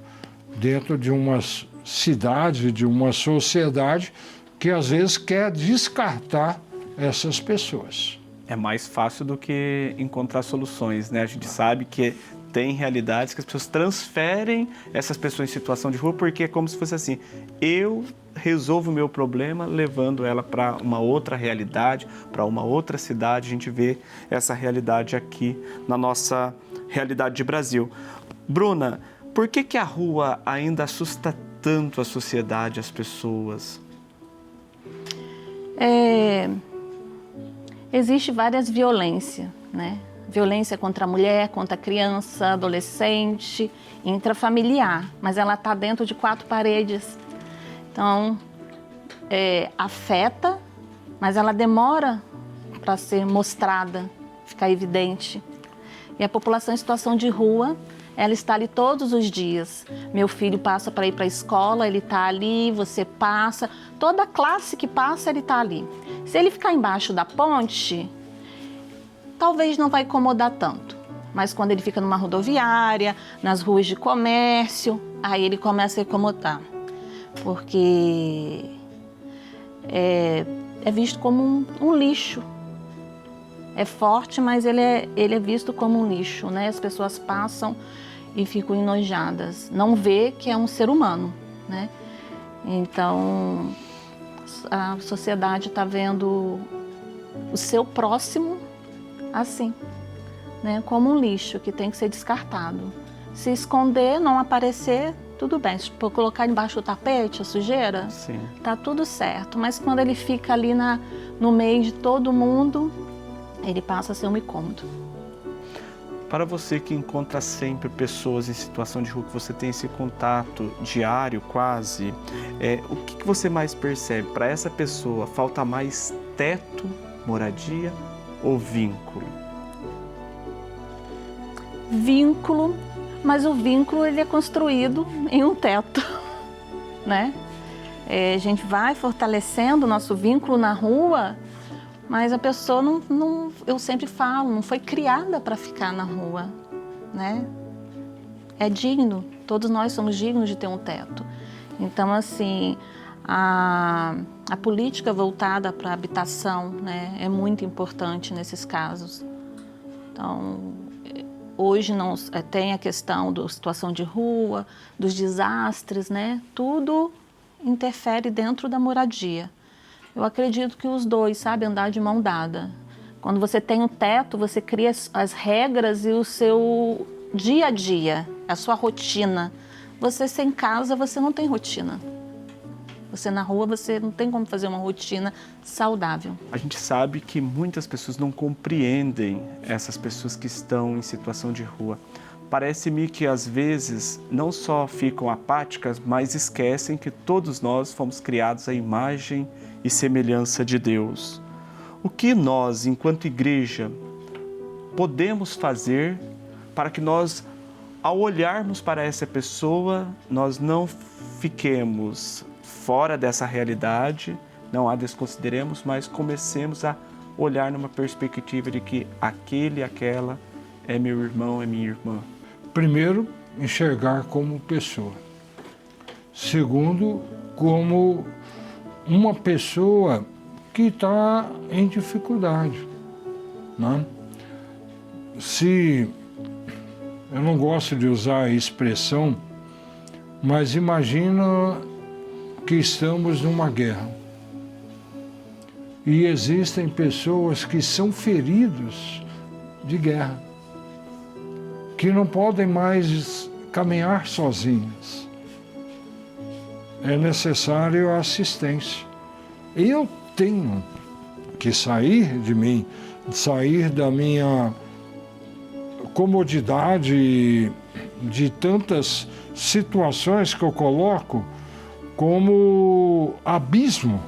dentro de uma cidade, de uma sociedade que às vezes quer descartar essas pessoas. É mais fácil do que encontrar soluções, né? A gente sabe que tem realidades que as pessoas transferem essas pessoas em situação de rua porque é como se fosse assim, eu resolvo o meu problema levando ela para uma outra realidade, para uma outra cidade. A gente vê essa realidade aqui na nossa realidade de Brasil. Bruna, por que a rua ainda assusta tanto a sociedade, as pessoas? Existe várias violências, né? Violência contra a mulher, contra a criança, adolescente, intrafamiliar, mas ela está dentro de 4 paredes. Então, afeta, mas ela demora para ser mostrada, ficar evidente. E a população em situação de rua, ela está ali todos os dias. Meu filho passa para ir para a escola, ele está ali, você passa. Toda classe que passa, ele está ali. Se ele ficar embaixo da ponte, talvez não vai incomodar tanto. Mas quando ele fica numa rodoviária, nas ruas de comércio, aí ele começa a incomodar. Porque é visto como um lixo. É forte, mas ele é visto como um lixo, né? As pessoas passam e ficam enojadas. Não vê que é um ser humano, né? Então, a sociedade está vendo o seu próximo assim, né? Como um lixo que tem que ser descartado. Se esconder, não aparecer, tudo bem. Se colocar embaixo do tapete a sujeira, sim, tá tudo certo. Mas quando ele fica ali no meio de todo mundo, ele passa a ser um incômodo. Para você que encontra sempre pessoas em situação de rua, que você tem esse contato diário quase, o que você mais percebe? Para essa pessoa, falta mais teto, moradia ou vínculo? Vínculo, mas o vínculo ele é construído em um teto, né? A gente vai fortalecendo o nosso vínculo na rua, mas a pessoa não, eu sempre falo, não foi criada para ficar na rua, né? É digno, todos nós somos dignos de ter um teto. Então, assim, a política voltada para a habitação, né, é muito importante nesses casos. Então, hoje não tem a questão da situação de rua, dos desastres, né? Tudo interfere dentro da moradia. Eu acredito que os dois, sabe, andar de mão dada. Quando você tem um teto, você cria as regras e o seu dia a dia, a sua rotina. Você sem casa, você não tem rotina. Você na rua, você não tem como fazer uma rotina saudável. A gente sabe que muitas pessoas não compreendem essas pessoas que estão em situação de rua. Parece-me que às vezes não só ficam apáticas, mas esquecem que todos nós fomos criados à imagem e semelhança de Deus. O que nós, enquanto igreja, podemos fazer para que nós, ao olharmos para essa pessoa, nós não fiquemos fora dessa realidade, não a desconsideremos, mas comecemos a olhar numa perspectiva de que aquele, aquela é meu irmão, é minha irmã? Primeiro, enxergar como pessoa. Segundo, como uma pessoa que está em dificuldade. né? Se eu não gosto de usar a expressão, mas imagina que estamos numa guerra e existem pessoas que são feridos de guerra, que não podem mais caminhar sozinhas. É necessário assistência. Eu tenho que sair de mim, sair da minha comodidade de tantas situações que eu coloco como abismo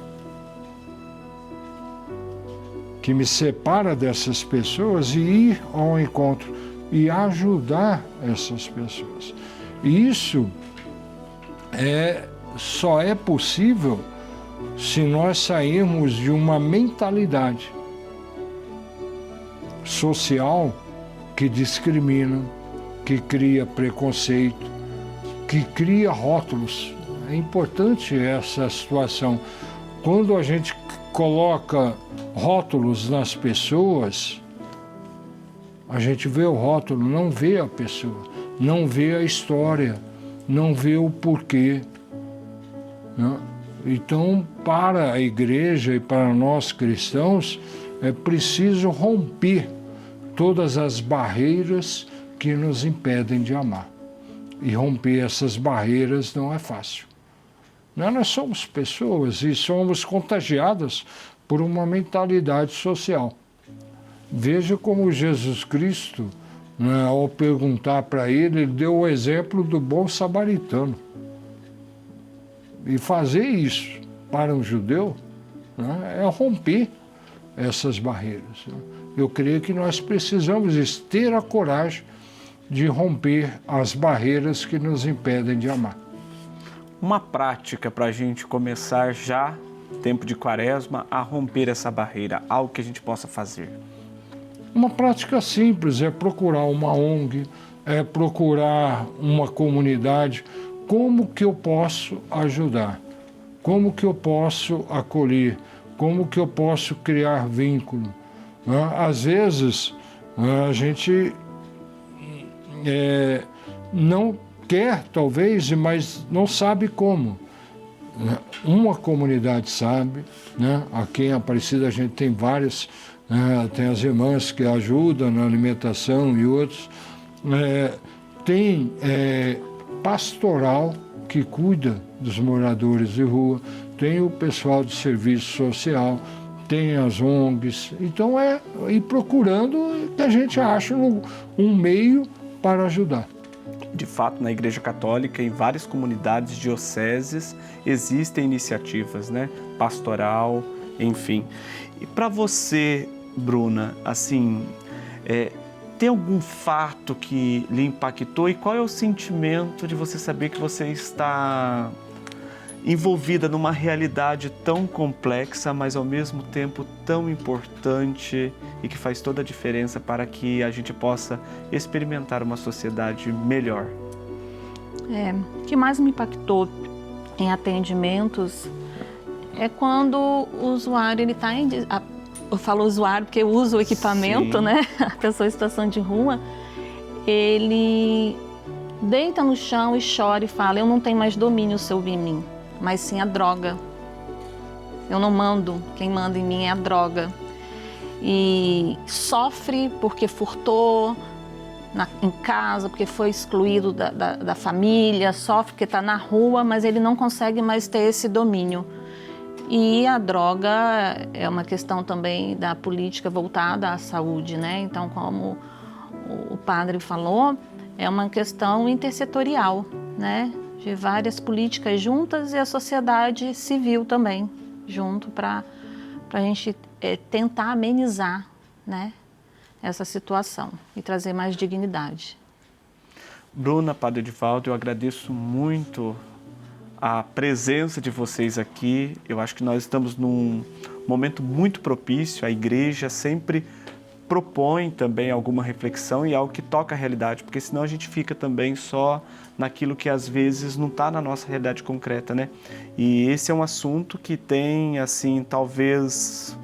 que me separa dessas pessoas e ir ao encontro e ajudar essas pessoas. E isso só é possível se nós sairmos de uma mentalidade social que discrimina, que cria preconceito, que cria rótulos. É importante essa situação. Quando a gente coloca rótulos nas pessoas, a gente vê o rótulo, não vê a pessoa, não vê a história, não vê o porquê, né? Então, para a igreja e para nós cristãos, é preciso romper todas as barreiras que nos impedem de amar. E romper essas barreiras não é fácil. Nós somos pessoas e somos contagiadas por uma mentalidade social. Veja como Jesus Cristo, né, ao perguntar para ele deu o exemplo do bom samaritano. E fazer isso para um judeu, né, é romper essas barreiras. Eu creio que nós precisamos ter a coragem de romper as barreiras que nos impedem de amar. Uma prática para a gente começar já, tempo de quaresma, a romper essa barreira, algo que a gente possa fazer. Uma prática simples é procurar uma ONG, é procurar uma comunidade. Como que eu posso ajudar? Como que eu posso acolher? Como que eu posso criar vínculo? Às vezes, a gente não quer, talvez, mas não sabe como. Uma comunidade sabe, né? Aqui em Aparecida a gente tem várias, tem as irmãs que ajudam na alimentação e outros. Tem pastoral que cuida dos moradores de rua, tem o pessoal de serviço social, tem as ONGs. Então ir procurando que a gente ache um meio para ajudar. De fato, na Igreja Católica, em várias comunidades dioceses, existem iniciativas, né? Pastoral, enfim. E para você, Bruna, assim, tem algum fato que lhe impactou e qual é o sentimento de você saber que você está envolvida numa realidade tão complexa, mas ao mesmo tempo tão importante e que faz toda a diferença para que a gente possa experimentar uma sociedade melhor? O que mais me impactou em atendimentos é quando o usuário está eu falo usuário porque eu uso o equipamento, sim, né? A pessoa em situação de rua, ele deita no chão e chora e fala: eu não tenho mais domínio sobre mim, mas sim a droga. Eu não mando, quem manda em mim é a droga. E sofre porque furtou em casa, porque foi excluído da família, sofre porque está na rua, mas ele não consegue mais ter esse domínio. E a droga é uma questão também da política voltada à saúde, né? Então, como o padre falou, é uma questão intersetorial, né? De várias políticas juntas e a sociedade civil também junto para a gente tentar amenizar, né, essa situação e trazer mais dignidade. Bruna, Padre Edivaldo, eu agradeço muito a presença de vocês aqui. Eu acho que nós estamos num momento muito propício. A igreja sempre propõe também alguma reflexão e algo que toca a realidade, porque senão a gente fica também só naquilo que às vezes não está na nossa realidade concreta, né? E esse é um assunto que tem, assim, talvez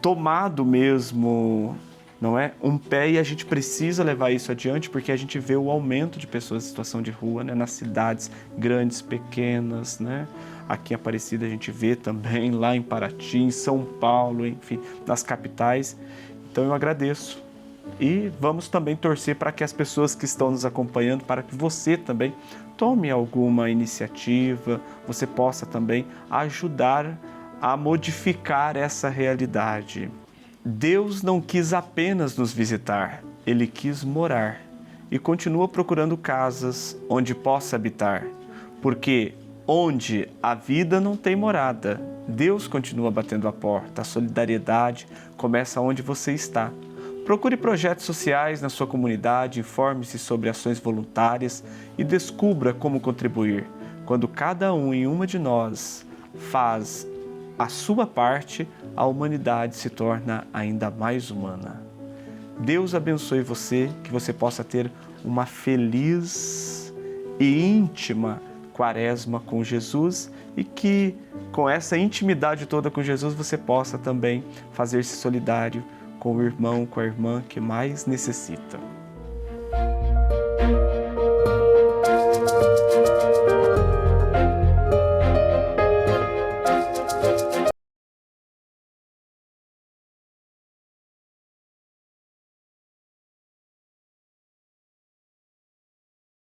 tomado mesmo não é? Um pé, e a gente precisa levar isso adiante porque a gente vê o aumento de pessoas em situação de rua, né? Nas cidades grandes, pequenas, né? Aqui em Aparecida a gente vê também, lá em Paraty, em São Paulo, enfim, nas capitais. Então eu agradeço. E vamos também torcer para que as pessoas que estão nos acompanhando, para que você também tome alguma iniciativa, você possa também ajudar a modificar essa realidade. Deus não quis apenas nos visitar, Ele quis morar e continua procurando casas onde possa habitar, porque onde a vida não tem morada, Deus continua batendo a porta. A solidariedade começa onde você está. Procure projetos sociais na sua comunidade, informe-se sobre ações voluntárias e descubra como contribuir. Quando cada um e uma de nós faz a sua parte, a humanidade se torna ainda mais humana. Deus abençoe você, que você possa ter uma feliz e íntima Quaresma com Jesus e que com essa intimidade toda com Jesus você possa também fazer-se solidário com o irmão, com a irmã que mais necessita.